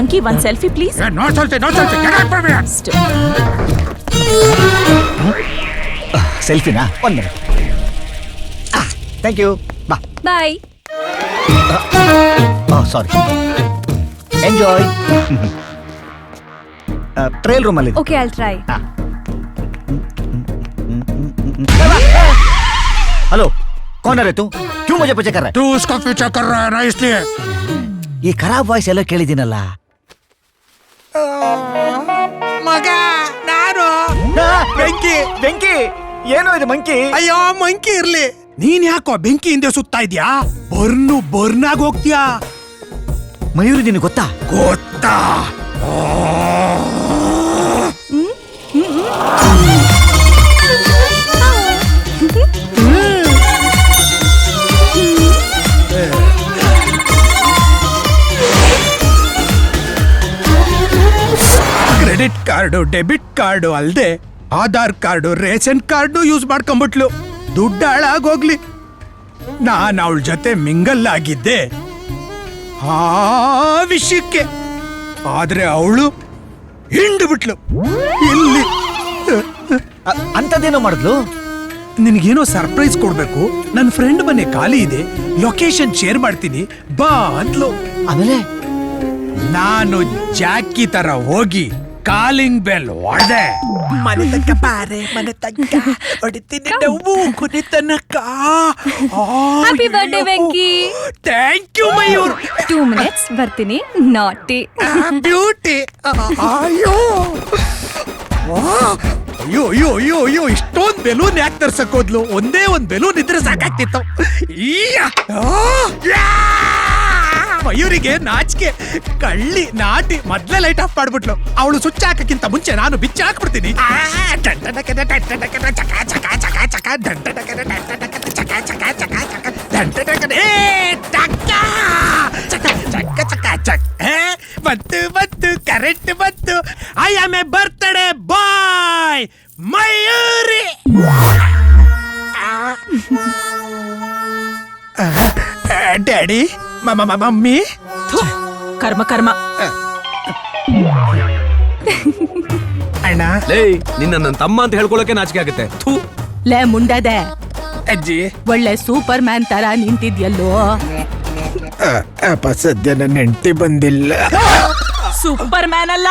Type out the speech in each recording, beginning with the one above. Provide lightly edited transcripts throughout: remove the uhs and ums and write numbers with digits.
Monkey ಒಂದ್ selfie please. No selfie get out from here. ಸೆಲ್ಫಿನಾ? 1 minute. Thank you. ಬಾ. Bye. Sorry. Enjoy. Trial ರೂಮಲ್ಲಿ. Okay, I'll try. Hello, कौन है रे तू? क्यों मुझे पीछे कर रहा है? तू उसका पीछा कर रहा है ना इसलिए. ये खराब वॉइस ಎಲ್ಲ ಕೇಳಿದಿನಲ್ಲ. ಮಗ ನಾನು ಬೆಂಕಿ ಬೆಂಕಿ. ಏನೋ ಇದು ಮಂಕಿ? ಅಯ್ಯೋ ಮಂಕಿ ಇರ್ಲಿ, ನೀನ್ ಯಾಕೋ ಬೆಂಕಿ ಹಿಂದೆ ಸುತ್ತಾ ಇದ್ಯಾ? ಬರ್ನಾಗ ಹೋಗ್ತೀಯಾ? ಮಯೂರಿ ನಿನಗೆ ಗೊತ್ತಾ? ಗೊತ್ತಾ? ಕ್ರೆಡಿಟ್ ಕಾರ್ಡು, ಡೆಬಿಟ್ ಕಾರ್ಡು ಅಲ್ದೆ Aadhaar card, ration card use ಮಾಡ್ಕೊಂಡ್ಬಿಟ್ಲು. ದುಡ್ಡು ಹಾಳಾಗೋಗ್ಲಿ, ನಾನು ಅವಳ ಜೊತೆ ಮಿಂಗಲ್ ಆಗಿದ್ದೆ ಆ ವಿಷಯಕ್ಕೆ. ಆದ್ರೆ ಅವಳು ಹಿಂಡು ಬಿಟ್ಲು. ಇಲ್ಲಿ ಅಂತದೇನೋ ಮಾಡಿದ್ಲು. ನಿನಗೇನೋ ಸರ್ಪ್ರೈಸ್ ಕೊಡ್ಬೇಕು, ನನ್ನ ಫ್ರೆಂಡ್ ಮನೆ ಖಾಲಿ ಇದೆ, ಲೊಕೇಶನ್ ಶೇರ್ ಮಾಡ್ತೀನಿ ಬಾ ಅಂದ್ಲು. ಆಮೇಲೆ ನಾನು ಜಾಕಿ ತರ ಹೋಗಿ ಕಾಲಿಂಗ್ ಬೆಲ್ ಹೊಡೆದೆ. ಮನೆ ತನಕ ಬಾರೆ, ಮನೆ ತನಕ ಹೊಡಿತೀನಿ ನಾವು ಕೊನೆ ತನಕ. Happy birthday Venki. Thank you Mayur. 2 minutes ಬರ್ತೀನಿ. ನಾಟಿ ಬ್ಯೂಟಿ. ಅಯ್ಯೋ ಅಯ್ಯೋ ಅಯ್ಯೋ ಅಯ್ಯೋ ಅಯ್ಯೋ, ಇಷ್ಟೊಂದು ಬೆಲೂನ್ ಯಾಕೆ ತರ್ಸಕ್ ಹೋದ್ಲು? ಒಂದೇ ಒಂದ್ ಬೆಲೂನ್ ಇದ್ರೆ ಸಾಕಾಗ್ತಿತ್ತು. ಮಯೂರಿಗೆ ನಾಚಿಕೆ, ಕಳ್ಳಿ ನಾಟಿ ಮೊದ್ಲೇ ಲೈಟ್ ಆಫ್ ಮಾಡ್ಬಿಟ್ಲು. ಅವಳು ಸ್ವಿಚ್ ಹಾಕಕ್ಕಿಂತ ಮುಂಚೆ ನಾನು ಬಿಚ್ಚ ಹಾಕ್ಬಿಡ್ತೀನಿ. ಬತ್ತು ಕರೆಕ್ಟ್ ಬತ್ತು. I am a birthday boy Mayuri. Daddy, mummy. ಕರ್ಮ ಕರ್ಮ. ಅಣ್ಣ, ನಿನ್ನ ನನ್ನ ತಮ್ಮ ಅಂತ ಹೇಳ್ಕೊಳಕ್ಕೆ ನಾಚಿಕೆ ಆಗುತ್ತೆ. ಲೇ ಮುಂಡದೆ, ಅಜ್ಜಿ ಒಳ್ಳೆ ಸೂಪರ್ ಮ್ಯಾನ್ ತರ ನಿಂತಿದ್ಯಲ್ಲೋ. ಸದ್ಯ ನನ್ನ ಹೆಂಡತಿ ಬಂದಿಲ್ಲ. ಸೂಪರ್ ಮ್ಯಾನ್ ಅಲ್ಲ,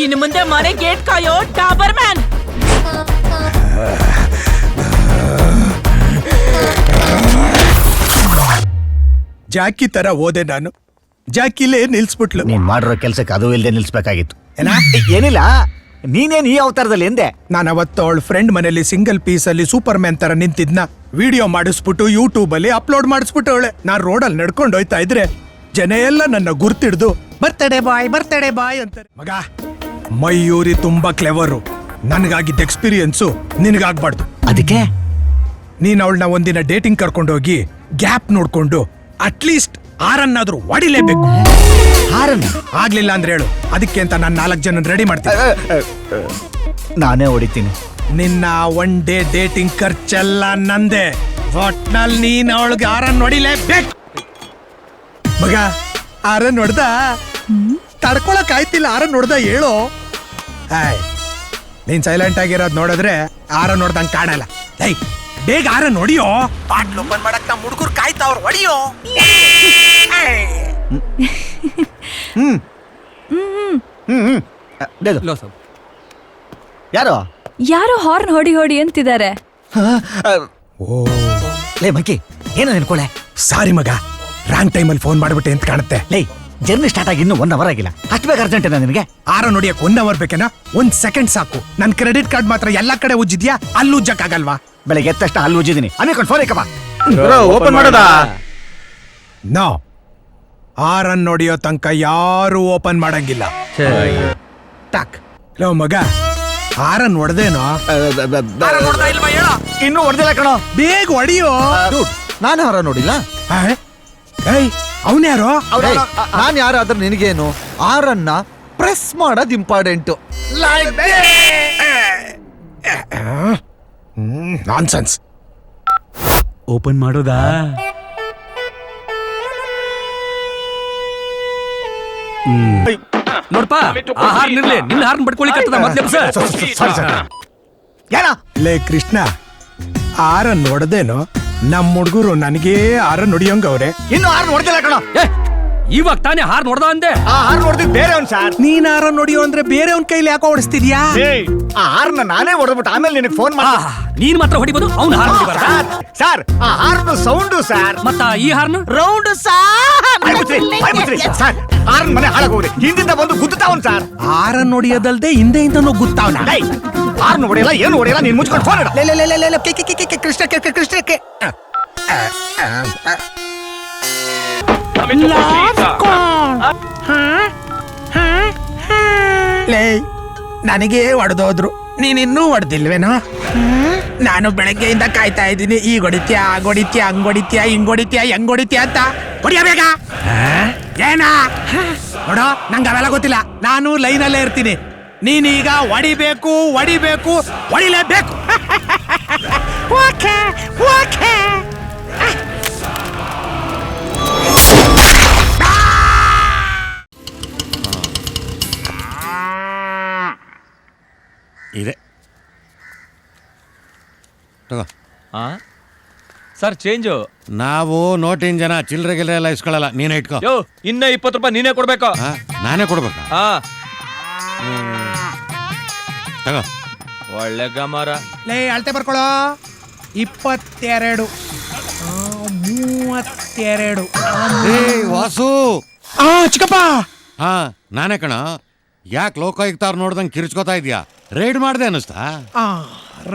ಇನ್ನು ಮುಂದೆ ಮನೆ ಗೇಟ್ ಕಾಯೋ ಟಾಬರ್ ಮ್ಯಾನ್. ಜಾಕಿ ತರ ಹೋದೆ ನಾನು, ಜಾಕಿಲೇ ನಿಲ್ಸ್ಬಿಟ್ಲು. ನೀನ್ ಮಾಡಿರೋ ಕೆಲ್ಸಕ್ಕೆ ಅದು ಇಲ್ಲದೆ ನಿಲ್ಸ್ಬೇಕಾಗಿತ್ತು. ಏನಿಲ್ಲ, ನೀನೇನ್ ಈ ಅವತಾರದಲ್ಲಿ ಎಂದೆ? ನಾನು ಅವತ್ತು ಅವಳ ಫ್ರೆಂಡ್ ಮನೇಲಿ ಸಿಂಗಲ್ ಪೀಸ್ ಅಲ್ಲಿ ಸೂಪರ್ ಮ್ಯಾನ್ ತರ ನಿಂತಿದ್ನ ವಿಡಿಯೋ ಮಾಡಿಸ್ಬಿಟ್ಟು ಯೂಟ್ಯೂಬ್ ಅಲ್ಲಿ ಅಪ್ಲೋಡ್ ಮಾಡಿಸ್ಬಿಟ್ಟು ಅವಳೆ. ನಾನ್ ರೋಡಲ್ಲಿ ನಡ್ಕೊಂಡು ಹೋಯ್ತಾ ಇದ್ರೆ ಜನ ಎಲ್ಲ ನನ್ನ ಗುರ್ತಿಡ್ದು ಬರ್ತಡೇ ಬಾಯ್ ಅಂತಾರೆ. ಮಗ, ಮಯೂರಿ ತುಂಬಾ ಕ್ಲೆವರು. ನನ್ಗಾಗಿದ್ದ ಎಕ್ಸ್ಪೀರಿಯನ್ಸು ನಿನಗಾಗ್ಬಾರ್ದು. ಅದಕ್ಕೆ ನೀನ್ ಅವಳನ್ನ ಒಂದಿನ ಡೇಟಿಂಗ್ ಕರ್ಕೊಂಡೋಗಿ ಗ್ಯಾಪ್ ನೋಡ್ಕೊಂಡು ಅಟ್ಲೀಸ್ಟ್ ಆರನ್ನಾದ್ರೂ ಹೊಡಿಲೇಬೇಕು. ಹಾರನ್ನ ಆಗ್ಲಿಲ್ಲ ಅಂದ್ರೆ ಹೇಳು, ಅದಕ್ಕೆ ಅಂತ ನಾನು 4 ಜನ ರೆಡಿ ಮಾಡ್ತೀನಿ. ನಾನೇ ಹೊಡಿತೀನಿ. ನಿನ್ನ 1 ಡೇ ಡೇಟಿಂಗ್ ಖರ್ಚೆಲ್ಲ ನಂದೆ. ಒಟ್ನಲ್ಲಿ ನೀನ್ ಅವಳಿಗೆ ಆರನ್ ನೋಡಿಲೇಬೇಕು. ಮಗ, ಆರನ್ ನೋಡ್ದ ತಡ್ಕೊಳಕ್ ಆಯ್ತಿಲ್ಲ. ಆರನ್ ನೋಡ್ದ ಹೇಳು. ನೀನ್ ಸೈಲೆಂಟ್ ಆಗಿರೋದ್ ನೋಡಿದ್ರೆ ಆರನ್ ನೋಡ್ದಂಗ್ ಕಾಣಲ್ಲ. ಬೇಗ ಆರನ್ ಹೊಡಿಯೋ. ಬಾಟ್ಲ್ ಓಪನ್ ಮಾಡಕ್ ನಮ್ಮ ಹುಡುಗರು ಕಾಯ್ತಾವ್ರು, ಹೊಡಿಯೋ. ಯಾರು ಯಾರೋ ಹಾರ್ನ್ ಹೊಡಿ ಹೊಡಿ ಅಂತಿದ್ದಾರೆ. ಲೇ ಮಂಕಿ, ಏನೋ ನೆನ್ಕೊಳೆ. ಸಾರಿ ಮಗ, ರಾಂಗ್ ಟೈಮಲ್ಲಿ ಫೋನ್ ಮಾಡ್ಬಿಟ್ಟೆ ಅಂತ ಕಾಣುತ್ತೆ. ಲೇ, ಜರ್ನಿ ಸ್ಟಾರ್ಟ್ ಆಗಿ ಇನ್ನೂ 1 hour ಆಗಿಲ್ಲ. ಅಷ್ಟು ಬೇಗ ಅರ್ಜೆಂಟ್ ನಿನಗೆ? ಆರ ನೋಡಿಯಕ್ 1 hour ಬೇಕೇನಾ? 1 ಸೆಕೆಂಡ್ ಸಾಕು. ನನ್ ಕ್ರೆಡಿಟ್ ಕಾರ್ಡ್ ಮಾತ್ರ ಎಲ್ಲಾ ಕಡೆ ಉಜ್ಜಿದ್ಯಾ, ಅಲ್ಲಿ ಉಜ್ಜಕ್ಕಾಗಲ್ವಾ? ಬೆಳಗ್ಗೆ ಎದ್ದ ತಕ್ಷಣ ಅಲ್ಲಿ ಉಜ್ಜಿದ್ದೀನಿ. ಆಮೇಲೆ ಫೋನ್ ಇಕ್ಕಪ್ಪ. ಓಪನ್ ಮಾಡೋದಾ? ನೋ, ಆರನ್ ನೋಡಿಯೋ ತನಕ ಯಾರು ಓಪನ್ ಮಾಡಂಗಿಲ್ಲ. ಟಾಕ್. ಲೋ ಮಗ, ಆರನ್ ಹೊಡೆದೇನೋ? ಇನ್ನೂ ಹೊಡೆದಿಲ್ಲ ಕಣೋ. ಬೇಗ ಹೊಡಿಯೋ. ನಾನು ಯಾರ ನೋಡಿಲ್ಲ. ಅವನ್ಯಾರೋ? ನಾನು ಯಾರಾದ್ರೂ ನಿನಗೇನು? ಆರನ್ನ ಪ್ರೆಸ್ ಮಾಡೋದು ಇಂಪಾರ್ಟೆಂಟ್. ನಾನ್ಸೆನ್ಸ್. ಓಪನ್ ಮಾಡೋದಾ? ನೋಡ್ಪಾ ಆ ಹಾರ್ನ್ ಇರ್ಲಿ ನಿನ್ನ ಹಾರ್ನ್ ಬಡ್ಕೊಳಿಕತ್ತದ ಮೊದ್ಲೇ ಸರ್ ಏನ ಲೇ ಕೃಷ್ಣ ಆರನ್ ಹೊಡೆದೇನೋ ನಮ್ಮ ಹುಡುಗರು ನನಗೇ ಆರನ್ ಹೊಡಿಯೋಂಗವ್ರೆ. ಇನ್ನು ಹಾರ್ನ್ ಹೊಡೆದಿಲ್ಲ ಕಣ. ಇವಾಗ ತಾನೇ ಹಾರ್ನ್ ಹೊಡೆದ ಅಂದೆ. ಆ ಹಾರ್ನ್ ಹೊಡೆದಿದ್ ಬೇರೆ ಅವ್ನ್ ಸರ್. ನೀನ್ ಆರನ್ ಹೊಡಿಯೋ ಅಂದ್ರೆ ಬೇರೆ ಅವ್ನ ಕೈಲಿ ಯಾಕೋ ಹೊಡಿಸ್ತಿದ್ಯಾ? ಆ ಹಾರ್ನ್ ನಾನೇ ಹೊಡೆದ್ಬಿಟ್ಟು ಆಮೇಲೆ ನಿನಗೆ ಫೋನ್ ಮಾಡಿ ನೀನ್ ಮಾತ್ರ ಹೊಡಿಬೋದು, ಅವ್ನ ಹಾರ್ನ್ ಹೊಡಿಬಾರ್ದಾ? ಸರ್ ಆ ಹಾರ್ನ್ ಸೌಂಡು ಸರ್. ಮತ್ತ ಈ ಹಾರ್ನ್ ರೌಂಡ್ ಸರ್ ಹಾರ್ನ್ ಮನೆ ಹಾಳಾಗೋಗ್ರಿ, ಹಿಂದಿಂದ ಬಂದು ಗುದ್ದುತ್ತಾವನ್ ಸರ್. ಆರನ್ ಹೊಡಿಯೋದಲ್ದೆ ಹಿಂದೆಯಿಂದನೂ ಗುತ್ತಾವ್ನ. ಹಾರ್ನ್ ಹೊಡೆಯಲ್ಲ ಏನು ಹೊಡೆಯಲ್ಲ, ನೀನ್ ಮುಚ್ಕೊಂಡು ಫೋನ್ ಇಡ. ಕೃಷ್ಣ ಲೇ ನನಗೆ ಹೊಡೆದೋದ್ರು, ನೀನಿನ್ನೂ ಹೊಡೆದಿಲ್ವೇನೋ? ನಾನು ಬೆಳಗ್ಗೆಯಿಂದ ಕಾಯ್ತಾ ಇದ್ದೀನಿ, ಈಗ ಹೊಡಿತ್ಯಾ ಆಗ ಹೊಡಿತ್ಯಾ ಹಂಗ್ ಹೊಡಿತ್ಯಾ ಹಿಂಗ್ ಹೊಡಿತ್ಯಾ ಹೆಂಗ್ ಹೊಡಿತ್ಯಾ ಅಂತ. ಹೊಡಿಯ ಬೇಗ. ಏನಾ ನೋಡೋ, ನಂಗೆ ಅವೆಲ್ಲ ಗೊತ್ತಿಲ್ಲ, ನಾನು ಲೈನಲ್ಲೇ ಇರ್ತೀನಿ. ನೀನೀಗ ಹೊಡಿಬೇಕು ಹೊಡಿಬೇಕು ಹೊಡಿಲೇಬೇಕು. Okay okay. ಇದೆ ತಗೋ. Sir change. ನಾವು ನೋಟಿನ ಜನ ಚಿಲ್ಲರೆ ಗಿಲ್ಲರೆ ಎಲ್ಲ ಇಸ್ಕೊಳ್ಳಲ್ಲ, ನೀನೇ ಇಟ್ಕೋ. ಯೋ ಇನ್ನ 20 ರೂಪಾಯಿ ನೀನೇ ಕೊಡ್ಬೇಕು. ಆ, ನಾನೇ ಕೊಡ್ಬೇಕಾ? ತಗೋ. ಒಳ್ಳೆ ಗಮಾರ. ಲೇ ಅಳತೆ ಬರ್ಕೊಳ್ಳೋ. 22 32. ಏ ವಾಸು. ಚಿಕ್ಕಪ್ಪ ಹಾ ನಾನೇ ಕಣ. ಯಾಕೆ ಲೋಕಾಯುಕ್ತವ್ರು ನೋಡ್ದಂಗೆ ಕಿರ್ಚ್ಕೋತಾ ಇದೀಯಾ? ರೈಡ್ ಮಾಡ್ದೆ ಅನ್ನಿಸ್ತಾ?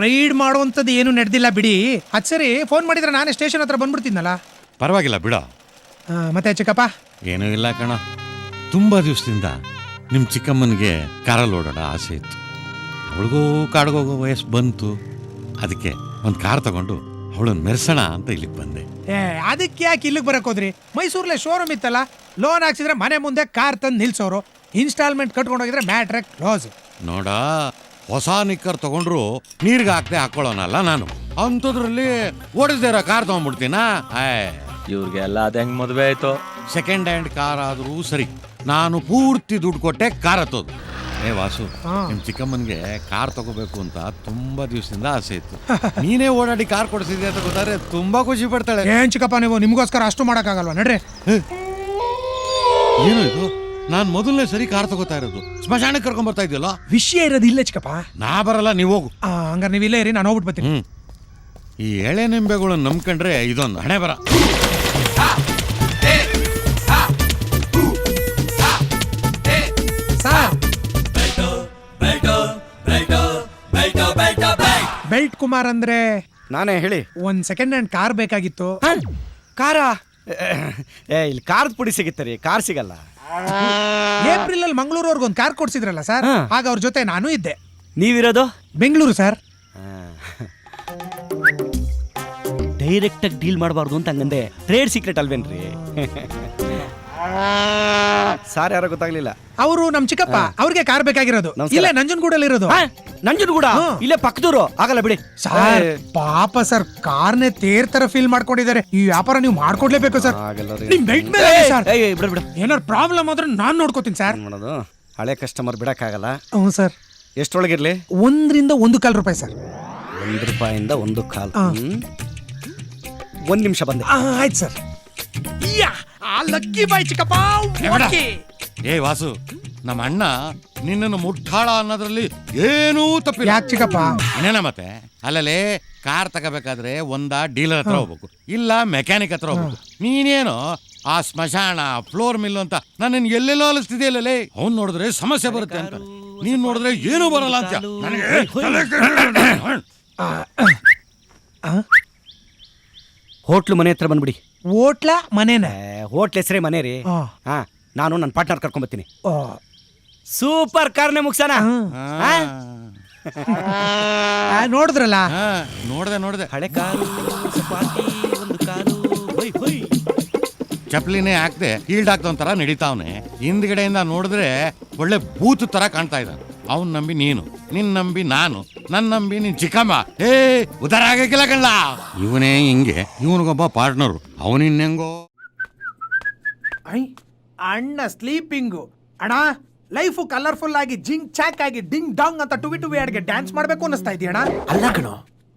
ರೈಡ್ ಮಾಡುವಂಥದ್ದು ಏನು ನಡೆದಿಲ್ಲ ಬಿಡಿ. ಅದು ಸರಿ, ಫೋನ್ ಮಾಡಿದ್ರೆ ನಾನೇ ಸ್ಟೇಷನ್ ಹತ್ರ ಬಂದ್ಬಿಡ್ತೀನಲ್ಲ. ಪರವಾಗಿಲ್ಲ ಬಿಡ. ಮತ್ತೆ ಚಿಕ್ಕಪ್ಪ? ಏನೂ ಇಲ್ಲ ಕಣ, ತುಂಬ ದಿವಸದಿಂದ ನಿಮ್ಮ ಚಿಕ್ಕಮ್ಮನಿಗೆ ಕಾರಲ್ಲಿ ಓಡಾಡ ಆಸೆ ಇತ್ತು. ಅವಳಿಗೂ ಕಾಡ್ಗೋಗೋ ವಯಸ್ಸು ಬಂತು. ಅದಕ್ಕೆ ಒಂದು ಕಾರ್ ತಗೊಂಡು ಅವಳನ್ನು ಮೆರೆಸೋಣ ಅಂತ ಇಲ್ಲಿಗೆ ಬಂದೆ. ಅದಕ್ಕೆ ಯಾಕೆ ಇಲ್ಲಿಗೆ ಬರಕ್ ಹೋದ್ರಿ? ಮೈಸೂರಲ್ಲೇ ಶೋರೂಮ್ ಇತ್ತಲ್ಲ, ಲೋನ್ ಹಾಕ್ಸಿದ್ರೆ ಮನೆ ಮುಂದೆ ಕಾರ್ ತಂದು ನಿಲ್ಸೋರು, ಇನ್ಸ್ಟಾಲ್ಮೆಂಟ್ ಕಟ್ಕೊಂಡೋಗಿದ್ರೆ ಮ್ಯಾಟ್ರೆ ಕ್ಲೋಸ್. ನೋಡ, ಹೊಸ ನಿಕ್ಕರ್ ತಗೊಂಡ್ರು ನೀರ್ಗೆ ಹಾಕ್ದೆ ಹಾಕೊಳ್ಳೋನಲ್ಲ ನಾನು. ಅಂಥದ್ರಲ್ಲಿ ಓಡಿಸ್ದೇರ ಕಾರ್ ತಗೊಂಡ್ಬಿಡ್ತೀನಾ? ಇವ್ರಿಗೆಲ್ಲ ಅದ ಹೆಂಗ್ ಮದ್ವೆ ಆಯ್ತು? ಸೆಕೆಂಡ್ ಹ್ಯಾಂಡ್ ಕಾರ್ ಆದ್ರೂ ಸರಿ, ನಾನು ಪೂರ್ತಿ ದುಡ್ಡು ಕೊಟ್ಟೆ ಕಾರ್ ಹತ್ತೋದು. ವಾಸು, ನಿಮ್ ಚಿಕ್ಕಮ್ಮನ್ಗೆ ಕಾರ್ ತಗೋಬೇಕು ಅಂತ ತುಂಬಾ ದಿವಸದಿಂದ ಆಸೆ ಇತ್ತು. ನೀನೇ ಓಡಾಡಿ ಕಾರ್ ಕೊಡಿಸಿದ್ಯಾ ಅಂತ ಗೊತ್ತಾದ್ರೆ ತುಂಬಾ ಖುಷಿ ಪಡ್ತಾಳೆ. ಏನ್ ಚಿಕ್ಕಪ್ಪ ನೀವು, ನಿಮ್ಗೋಸ್ಕರ ಅಷ್ಟು ಮಾಡಕ್ಕಾಗಲ್ವಾ? ನಡ್ರಿ. ಏನು ಇದು? ನಾನ್ ಮೊದಲನೇ ಸರಿ ಕಾರ್ ತಗೋತಾ ಇರೋದು. ಸ್ಮಶಾನಕ್ಕೆ ಕರ್ಕೊಂಡ್ ಬರ್ತಾ ಇದೆಯಲ್ಲ? ವಿಷಯ ಇರೋದು ಇಲ್ಲ ಚಿಕ್ಕಪ್ಪ. ನಾ ಬರಲ್ಲ, ನೀವ್ ಹೋಗು. ಹಂಗಾರೆ ನೀವು ಇಲ್ಲೇ ಇರಿ, ನಾನು ಹೋಗ್ಬಿಟ್ಟು ಬರ್ತೀನಿ. ಈ ಎಳೆ ನಿಂಬೆಗಳನ್ನ ನಂಬ್ಕೊಂಡ್ರೆ ಇದೊಂದು ಹಣೆ ಬರ. ಬೆಲ್ಟ್ ಕುಮಾರ್ ಅಂದ್ರೆ ನಾನೇ ಹೇಳಿ. ಒಂದ್ ಸೆಕೆಂಡ್ ಹ್ಯಾಂಡ್ ಕಾರ್ ಬೇಕಾಗಿತ್ತು. ಕಾರಾ? ಇಲ್ಲಿ ಕಾರ್ದ ಪುಡಿ ಸಿಗುತ್ತೆ ರೀ, ಕಾರ್ ಸಿಗಲ್ಲ. ಏಪ್ರಿಲ್ ಅಲ್ಲಿ ಮಂಗಳೂರವ್ರಿಗೆ ಒಂದು ಕಾರ್ ಕೊಡ್ಸಿದ್ರಲ್ಲ ಸರ್, ಆಗ ಅವ್ರ ಜೊತೆ ನಾನು ಇದ್ದೆ. ನೀವಿರೋದು ಬೆಂಗಳೂರು ಸರ್. ಡೈರೆಕ್ಟ್ ಆಗಿ ಡೀಲ್ ಮಾಡಬಾರ್ದು ಅಂತ ಹಂಗಂದೆ. ಟ್ರೇಡ್ ಸೀಕ್ರೆಟ್ ಅಲ್ವೇನ್ರಿ? ಸಾರ್ ಯಾರೋ ಗೊತ್ತಾಗ್ಲಿಲ್ಲ. ಅವರು ನಮ್ ಚಿಕ್ಕಪ್ಪ, ಅವ್ರಿಗೆ ಕಾರ್ ಬೇಕಾಗಿರೋದು. ಇಲ್ಲೇ ನಂಜನಗೂಡಲ್ಲಿ ಇರೋದು. ನಂಜನಗೂಡ ಇಲ್ಲೇ ಪಕ್ಕದೂರು. ಆಗಲ್ಲ ಬಿಡಿ ಸರ್. ಪಾಪ ಸರ್, ಕಾರ್ನೇ ತೇರ್ ತರ ಫೀಲ್ ಮಾಡ್ಕೊಂಡಿದ್ದಾರೆ. ಈ ವ್ಯಾಪಾರ ನೀವು ಮಾಡ್ಕೊಡ್ಲೇಬೇಕು ಸರ್. ನಿಮ್ ಬೆಲ್ಟ್ ಮೇಲೆ ಸರ್. ಬಿಡು. ಏನಾದ್ರು ಪ್ರಾಬ್ಲಮ್ ಆದ್ರೆ ನಾನ್ ನೋಡ್ಕೋತೀನಿ ಸರ್. ಮಾಡೋದು ಹಳೆ ಕಸ್ಟಮರ್ ಬಿಡಕ್ಕಾಗಲ್ಲ. ಹ್ಞೂ ಸರ್. ಎಷ್ಟೊಳಗಿರ್ಲಿ? 1 ರಿಂದ 1 ಕಾಲ್ ರೂಪಾಯಿ ಸರ್. 1 ರೂಪಾಯಿಂದ 1 ಕಾಲ್. 1 ನಿಮಿಷ ಬಂದೆ. ಆಯ್ತು ಸರ್. ಲಕ್ಕಿ ಬಾಯ್ ಚಿಕ್ಕಪ್ಪ. ವಾಸು, ನಮ್ಮ ಅಣ್ಣ ನಿನ್ನನ್ನು ಮುಟ್ಟಾಳ ಅನ್ನೋದ್ರಲ್ಲಿ ಏನೂ ತಪ್ಪಿಲ್ಲ. ಯಾಕೆ ಚಿಕ್ಕಪ್ಪ? ಏನೇನ ಮತ್ತೆ ಅಲ್ಲಲ್ಲಿ ಕಾರ್ ತಗೋಬೇಕಾದ್ರೆ ಒಂದ ಡೀಲರ್ ಹತ್ರ ಹೋಗ್ಬೇಕು, ಇಲ್ಲ ಮೆಕ್ಯಾನಿಕ್ ಹತ್ರ ಹೋಗ್ಬೇಕು. ನೀನೇನು ಆ ಸ್ಮಶಾನ ಫ್ಲೋರ್ ಮಿಲ್ ಅಂತ ನನ್ನ ಎಲ್ಲೆಲ್ಲೋ ಅಲಿಸ್ತಿದೆಯಲ್ಲೇ. ಅವ್ನು ನೋಡಿದ್ರೆ ಸಮಸ್ಯೆ ಬರುತ್ತೆ ಅಂತ, ನೀನ್ ನೋಡಿದ್ರೆ ಏನೂ ಬರಲ್ಲ ಅಂತ ನನಗೆ. ಹೋಟ್ಲು ಮನೆ ಹತ್ರ ಬಂದ್ಬಿಡಿ. ಹೋಟ್ಲ ಮನೇನ? ಹೋಟ್ಲ್ ಹೆಸರೇ ಮನೆ ರೀ. ನಾನು ನನ್ನ ಪಾರ್ಟ್ನರ್ ಕರ್ಕೊಂಡ್ ಬರ್ತೀನಿ. ಸೂಪರ್ ಕಾರ್ನೆ ಮುಗ್ಸೋಣ. ನೋಡಿದ್ರಲ್ಲ? ನೋಡ್ದೆ. ಹಳೆ ಕಾರು, ಒಂದು ಕಾರು. ಚಪ್ಲಿನೇ ಹಾಕ್ದೆ ಹೀಲ್ಡ್ ಹಾಕ್ದೊಂಥರ ನಡೀತಾವ್ನೆ. ಹಿಂದ್ಗಡೆಯಿಂದ ನೋಡಿದ್ರೆ ಒಳ್ಳೆ ಬೂತ್ ತರ ಕಾಣ್ತಾ ಇದ್ದ. ಅವ್ನ್ ನಂಬಿ ನೀನು, ನಿನ್ ನಂಬಿ ನಾನು, ನನ್ ನಂಬಿ ನಿನ್ ಚಿಕ್ಕಮ್ಮ. ಉದಾರ ಆಗಕ್ಕಿಲ್ಲ ಕಣ್ಣ. ಇವನೇ ಹಿಂಗೆ, ಇವನಿಗೊಬ್ಬ ಪಾರ್ಟ್ನರು, ಅವನಿನ್ನೆಂಗೋ. ಅಣ್ಣ ಸ್ಲೀಪಿಂಗು ಅಣ್ಣ ಲೈಫು ಕಲರ್ಫುಲ್ ಆಗಿ ಜಿಂಗ್ ಚಾಕ್ ಆಗಿ ಡಿಂಗ್ ಡಾಂಗ್ ಅಂತ ಟುವಿ ಟುವಿ ಹಾಡ್ಗೆ ಡ್ಯಾನ್ಸ್ ಮಾಡ್ಬೇಕು ಅನ್ನಿಸ್ತಾ ಇದೆಯಣ್ಣ. ಅಲ್ಲ ಕಣೋ,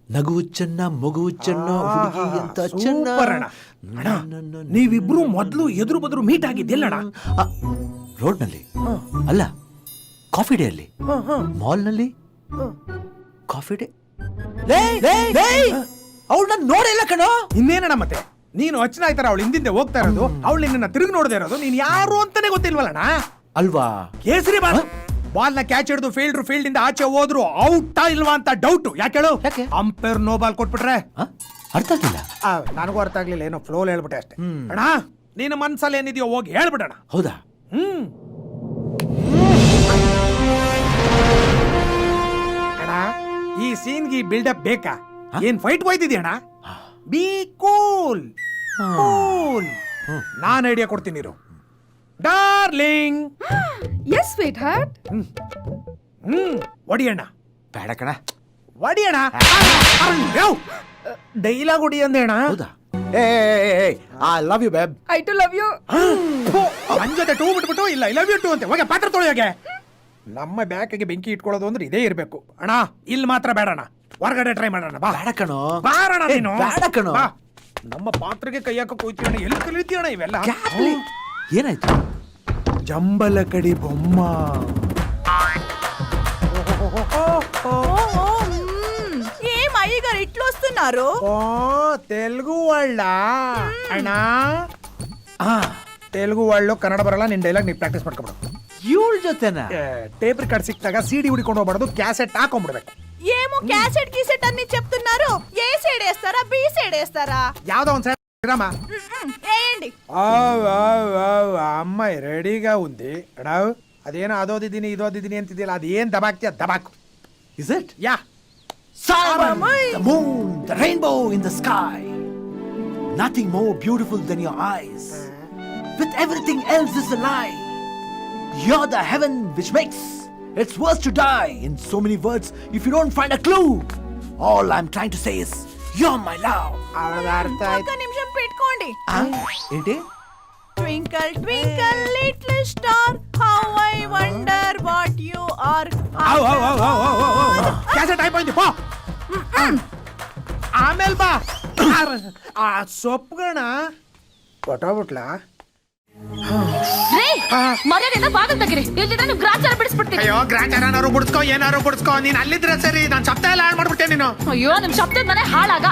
ನಗುವು ಚೆನ್ನ ಮಗುವು ಚೆನ್ನ ಹುಡುಗಿ ಅಂತ ಚೆನ್ನ. ಸೂಪರ್ ಅಣ್ಣ. ಅಣ್ಣ, ನೀವಿಬ್ರು ಮೊದ್ಲು ಎದುರು ಬದ್ರು ಮೀಟ್ ಆಗಿದ್ದಿಲ್ಲಣ್ಣ. ರೋಡ್ನಲ್ಲಿ ಅಲ್ಲ, ಕಾಫಿ ಡೇ ಅಲ್ಲಿ, ಮಾಲ್ನಲ್ಲಿ ಕಾಫಿ ಡೇ. ಅವಳನ್ನ ನೋಡೇ ಇಲ್ಲ ಕಣೋ. ಇನ್ನೇನಣ್ಣ ಮತ್ತೆ ನೀನು ಅಚ್ಚನ ಆಯ್ತಾರ ಅವಳು ಹಿಂದಿಂದೆ ಹೋಗ್ತಾ ಇರೋದು, ಅವಳು ನಿನ್ನ ತಿರುಗಿ ನೋಡದೆ ಇರೋದು, ನೀನ್ ಯಾರು ಅಂತಾನೆ ಗೊತ್ತಿಲ್ವಲ್ಲಣ್ಣ. ಅಲ್ವಾ? ಕೇಸರಿ ಬಾಲ್ ನ ಕ್ಯಾಚ್ ಹಿಡಿದು ಫೀಲ್ಡ್ ಇಂದ ಆಚೆ ಹೋದ್ರು ಔಟ್ ಇಲ್ವಾ ಅಂತ ಡೌಟ್. ಯಾಕೆ ಹೇಳು? ಅಂಪೈರ್ ನೋ ಬಾಲ್ ಕೊಟ್ಬಿಟ್ರೆ ಅರ್ಥ ಆಗಿಲ್ಲ. ನನಗೂ ಅರ್ಥ ಆಗ್ಲಿಲ್ಲ, ಏನೋ ಫ್ಲೋಲ್ ಹೇಳ್ಬಿಟ್ಟೆ ಅಷ್ಟೇ. ಅಣ್ಣ ನಿನ್ನ ಮನ್ಸಲ್ಲಿ ಏನಿದೆಯೋ ಹೋಗಿ ಹೇಳ್ಬಿಡಣ. ಹೌದಾ? ಅಣ್ಣ ಈ ಸೀನ್ಗೆ ಬಿಲ್ಡಪ್ ಬೇಕಾ? ಏನ್ ಫೈಟ್ ಹೋಯ್ತಿದ್ಯಣ್ಣ? Be cool cool. ನಾನ್ ಐಡಿಯಾ ಕೊಡ್ತೀನಿ ಇರು. ಡಾರ್ಲಿಂಗ್. Yes, sweetheart. ಒಡಿಯಣ್ಣ. ಬೇಡ ಕಣ. ಒಡಿಯಣ್ಣ. ಡೈಲಾಗ್ ಹೊಡಿ ಅಂದೇಣ. ಹೌದಾ? I love you babe. I too love you. ನನ್ ಜೊತೆ ಟೂ ಬಿಟ್ಬಿಟ್ಟು ಇಲ್ಲ ಐ ಲವ್ ಯು ಟೂ ಅಂತ ಹೋಗಿ ಪಾತ್ರ ತೊಳೆಯೋಗೆ. ನಮ್ಮ ಬ್ಯಾಕಿಗೆ ಬೆಂಕಿ ಇಟ್ಕೊಳ್ಳೋದು ಅಂದ್ರೆ ಇದೇ ಇರ್ಬೇಕು ಅಣ್ಣ. ಇಲ್ಲಿ ಮಾತ್ರ ಬೇಡಣ್ಣ, ಹೊರಗಡೆ ಟ್ರೈ ಮಾಡೋಣ. ಬಾ ಬೇಡ ಕಣೋ. ಬಾರಣ ನೀನು. ಬೇಡ ಕಣೋ. ಬಾ. ನಮ್ಮ ಪಾತ್ರಕ್ಕೆ ಕೈ ಹಾಕಕ್ ಹೋಯ್ತೀಯಣ್ಣ. ಎಲ್ಲಿ ಕಲಿತೀಯಣ್ಣ ಇವೆಲ್ಲ? ಏನಾಯ್ತು? ಜಂಬಲ ಕಡಿ ಬೊಮ್ಮ. ఏం అయ్యగారు ఇట్లా వస్తున్నారు? ఓ తెలుగు వాళ్ళ అಣ್ಣ. తెలుగు వాళ్ళు కన్నಡ ಬರಲ್ಲ. ನಿನ್ ಡೈಲಾಗ್ ನೀ ಪ್ರಾಕ್ಟೀಸ್ ಮಾಡ್ಕೊಬಿಡು. ಇವಳ ಜೊತೆನಾ? ಟೇಪ್ ರಿಕಾರ್ಡ್ ಸಿಕ್ತಾಗ ಸಿಡಿ ಹುಡಿಕೊಂಡು ಹೋಗ್ಬಾರ್ದು, ಕ್ಯಾಸೆಟ್ ಹಾಕೊಂಡ್ಬಿಡ್ಬೇಕು. ఏమో క్యాసెట్ గీసెట్ అన్ని చెప్తున్నారు. ఏ సైడ్ వేస్తారా, బి సైడ్ వేస్తారా? ಯಾವ್ದೋ ಒಂದ್ ಸೈಡ್ రామా. వేయండి. అమ్మాయి రెడీగా ఉంది. అడావు అదేనో అదోదిದ್ದೀನಿ ಇದೋದಿದ್ದೀನಿ ಅಂತಿದ್ದಿಲ್ಲ, ಅದೇನ್ ದಬಾಕ್ತಿಯ ದಬಾಕು. Is it? Yeah. Sun, the moon, the rainbow in the sky. Nothing more beautiful than your eyes. With everything else is a lie. You're the heaven which makes it's worse to die. In so many words, if you don't find a clue, all I'm trying to say is you're my love. ಅವಳದ ಅರ್ಥ ఒక్క ಆಯ್ತು. నిమిషం పెట్టుకోండి. ఏంటి? Twinkle twinkle little star, how I wonder what you are. Cassette అయిపోయింది పో. ಆಮೇಲೆ ಬಾ. ಆ ಸೊಪ್ಪುಗಣ ಕೊಟ್ಟೋಗ್ಬಿಟ್ಲಾ? ಮರ್ಯಾದೆಯಿಂದ ಬಾಗಿಲು ತೆಗಿರಿ, ಇಲ್ದಿದ್ರೆ ನೀವು ಗ್ರಾಚಾರ ಬಿಡಿಸ್ಬಿಡ್ತೀನಿ. ಅಯ್ಯೋ ಗ್ರಾಚಾರನಾರು ಬಿಡಿಸ್ಕೋ, ಏನಾರು ಬಿಡಿಸ್ಕೋ. ನೀನ್ ಅಲ್ಲಿದ್ರೆ ಸರಿ, ನಾನ್ ಶಬ್ದ ಎಲ್ಲ ಹಾಳು ಮಾಡ್ಬಿಟ್ಟೆ ನೀನು. ಅಯ್ಯೋ ನಿಮ್ ಶಬ್ದದ ಮನೆ ಹಾಳಾಗ.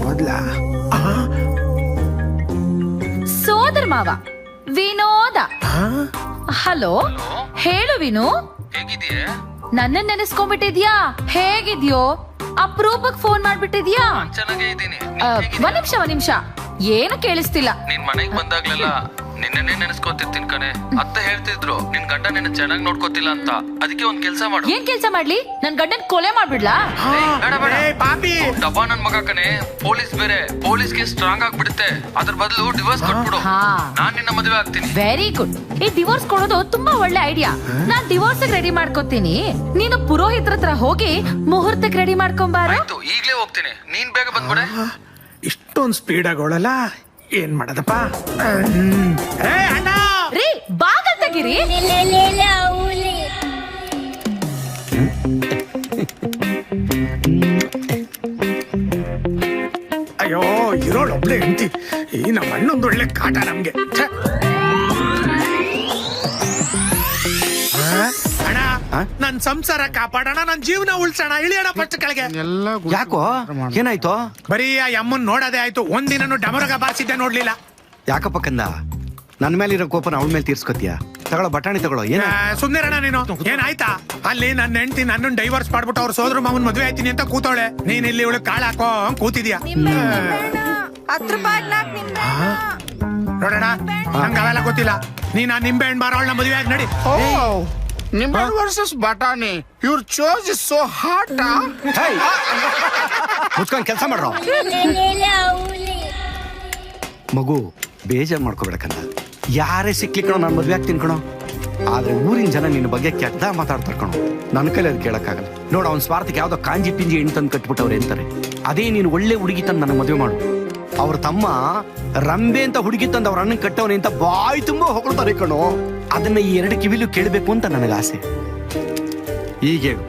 ಮೊದ್ಲಾ ಸೋದರ ಮಾವ ವಿನೋದ. ಹಲೋ, ಹೇಳು ವಿನು. ನನ್ನ ನೆನೆಸ್ಕೊಂಡ್ಬಿಟ್ಟಿದ್ಯಾ? ಹೇಗಿದ್ಯೋ? ಅಪ್ರೂಪಕ್ ಫೋನ್ ಮಾಡ್ಬಿಟ್ಟಿದ್ಯಾ? ಒಂದ್ ನಿಮಿಷ ಏನು ಕೇಳಿಸ್ತಿಲ್ಲ. ನಿನ್ ಮನೆಗ್ ಬಂದಾಗ್ಲೆಲ್ಲ ನಿನ್ನೇ ನೆನೆಸ್ಕೊತಿರ್ತೀನಿ ಕಣೆ. ಅತ್ತೆ ಹೇಳ್ತಿದ್ರು ನಿನ್ ಗಂಡ ನಿನ್ನ ಚೆನ್ನಾಗಿ ನೋಡ್ಕೋತಿಲ್ಲ ಅಂತ. ಅದಕ್ಕೆ ಒಂದ್ ಕೆಲ್ಸ ಮಾಡು. ಏನ್ ಕೆಲ್ಸ ಮಾಡ್ಲಿ? ನನ್ ಗಂಡನ್ ಕೊಲೆ ಮಾಡ್ಬಿಡ್ಲಾ? ಡಬ್ಬಾ ನನ್ ಮಗ ಕಣೆ. ಪೊಲೀಸ್ ಬೇರೆ, ಪೊಲೀಸ್ಗೆ ಸ್ಟ್ರಾಂಗ್ ಆಗ್ಬಿಡುತ್ತೆ. ಅದ್ರ ಬದಲು ಡಿವೋರ್ಸ್ ಕೊಟ್ಬಿಡು. ನಾನ್ ನಿನ್ನ ಮದುವೆ ಆಗ್ತೀನಿ. Very good. ಈ ಡಿವೋರ್ಸ್ ಕೊಡೋದು ತುಂಬಾ ಒಳ್ಳೆ ಐಡಿಯಾ. ನಾನ್ ಡಿವೋರ್ಸ್ ರೆಡಿ ಮಾಡ್ಕೋತೀನಿ, ನೀನು ಪುರೋಹಿತ್ರ ಹತ್ರ ಹೋಗಿ ಮುಹೂರ್ತಕ್ಕೆ ರೆಡಿ ಮಾಡ್ಕೊಂಬಾರ. ಆಯ್ತು, ಈಗ್ಲೇ ಹೋಗ್ತೀನಿ. ನೀನ್ ಬೇಗ ಬಂದ್ಬಿಡೆ. ಇಷ್ಟೊಂದು ಸ್ಪೀಡ್ ಆಗೋಳಲ್ಲ, ಏನ್ ಮಾಡದಪ್ಪ? ಅಣ್ಣ ರೀ, ಬಾಗಲ್ ತೆಗಿರಿ. ಅಯ್ಯೋ ಇರೋಳು ಒಬ್ಳೆ ಹೆಂಡತಿ. ಈ ನಮ್ಮ ಅಣ್ಣೊಂದು ಒಳ್ಳೆ ಕಾಟ ನಮ್ಗೆ. ಛೆ. ಅಣ್ಣ ನನ್ ಸಂಸಾರ ಕಾಪಾಡೋಣ, ನನ್ ಜೀವನ ಉಳ್ಸೋಣ. ಇಳಿಯೋಣ ಫಸ್ಟ್ ಕೆಳಗೆ. ಯಾಕೋ? ಏನಾಯ್ತು? ಬರೀ ಆ ಅಮ್ಮನ್ ನೋಡೋದೇ ಆಯ್ತು, ಒಂದಿನನು ಡಮರಗ ಬಾರಿಸಿದ್ದೆ ನೋಡ್ಲಿಲ್ಲ. ಯಾಕಪ್ಪ ಕಂದ, ನನ್ ಮೇಲೆ ಇರೋ ಕೋಪನ ಅವಳ ಮೇಲೆ ತೀರ್ಸ್ಕೊತೀಯ? ತಗೊಳ್ಳೋ ಬಟಾಣಿ ತಗೊಳ್ಳೋ. ಏನ ಸುಮ್ನಿರಣ್ಣ ನೀನು. ಏನಾಯ್ತಾ? ಅಲ್ಲಿ ನನ್ನ ಹೆಂಡತಿ ನನ್ನನ್ನು ಡೈವರ್ಸ್ ಮಾಡ್ಬಿಟ್ಟು ಅವ್ರ ಸೋದ್ರ ಮಾವನ್ ಮದ್ವೆ ಆಯ್ತೀನಿ ಅಂತ ಕೂತವಳೆ. ನೀನ್ ಇಲ್ಲಿ ಇವಳು ಕಾಳ ಹಾಕೋ ಕೂತಿದ್ಯಾ? ನೋಡೋಣ, ನಂಗೆ ಅವೆಲ್ಲ ಗೊತ್ತಿಲ್ಲ. ನೀನ್ ಆ ನಿಂಬೆ ಹಣ್ಣು ಮಾರೋಳ್ನ ಮದುವೆ ಆಗಿ ನಡಿ. ನಿಂಬೆ ವರ್ಸಸ್ ಬಟಾಣಿ, ಇವ್ರ ಚೋಸ್ ಇಸ್ ಸೋ ಹಾಟ್. ಮುಚ್ಕೊಂಡ್ ಕೆಲಸ ಮಾಡ್ರೋ. ಮಗು, ಬೇಜಾರ್ ಮಾಡ್ಕೋಬೇಡ ಕಂದ. ಯಾರೇ ಸಿಕ್ಲಿ ಕಣೋ, ನಾನು ಮದ್ವೆ ಆಗ್ತೀನಿ ಕಣೋ. ಆದ್ರೆ ಊರಿನ ಜನ ನಿನ್ನ ಬಗ್ಗೆ ಕೆಟ್ಟ ಮಾತಾಡ್ತಾರ ಕಣೋ. ನನ್ನ ಕೈಲಿ ಅದು ಕೇಳಕ್ಕಾಗಲ್ಲ. ನೋಡ, ಅವ್ನ ಸ್ವಾರ್ಥಕ್ಕೆ ಯಾವ್ದೋ ಕಾಂಜಿ ಪಿಂಜಿ ಹೆಣ್ಣು ತಂದು ಕಟ್ಬಿಟ್ಟವ್ರೆ ಅಂತಾರೆ. ಅದೇ ನೀನು ಒಳ್ಳೆ ಹುಡುಗಿ ತಂದು ನನ್ನ ಮದುವೆ ಮಾಡು. ಅವ್ರ ತಮ್ಮ ರಂಬೆ ಅಂತ ಹುಡುಗಿ ತಂದು ಅವ್ರ ಅಣ್ಣನ್ ಕಟ್ಟವನೆ ಅಂತ ಬಾಯಿ ತುಂಬಾ ಹೊಗಳ್ತಾರೆ ಕಣೋ. ಅದನ್ನ ಈ 2 ಕಿವಿಲು ಕೇಳಬೇಕು ಅಂತ ನನಗೆ ಆಸೆ. ಈಗ ಹೇಳು,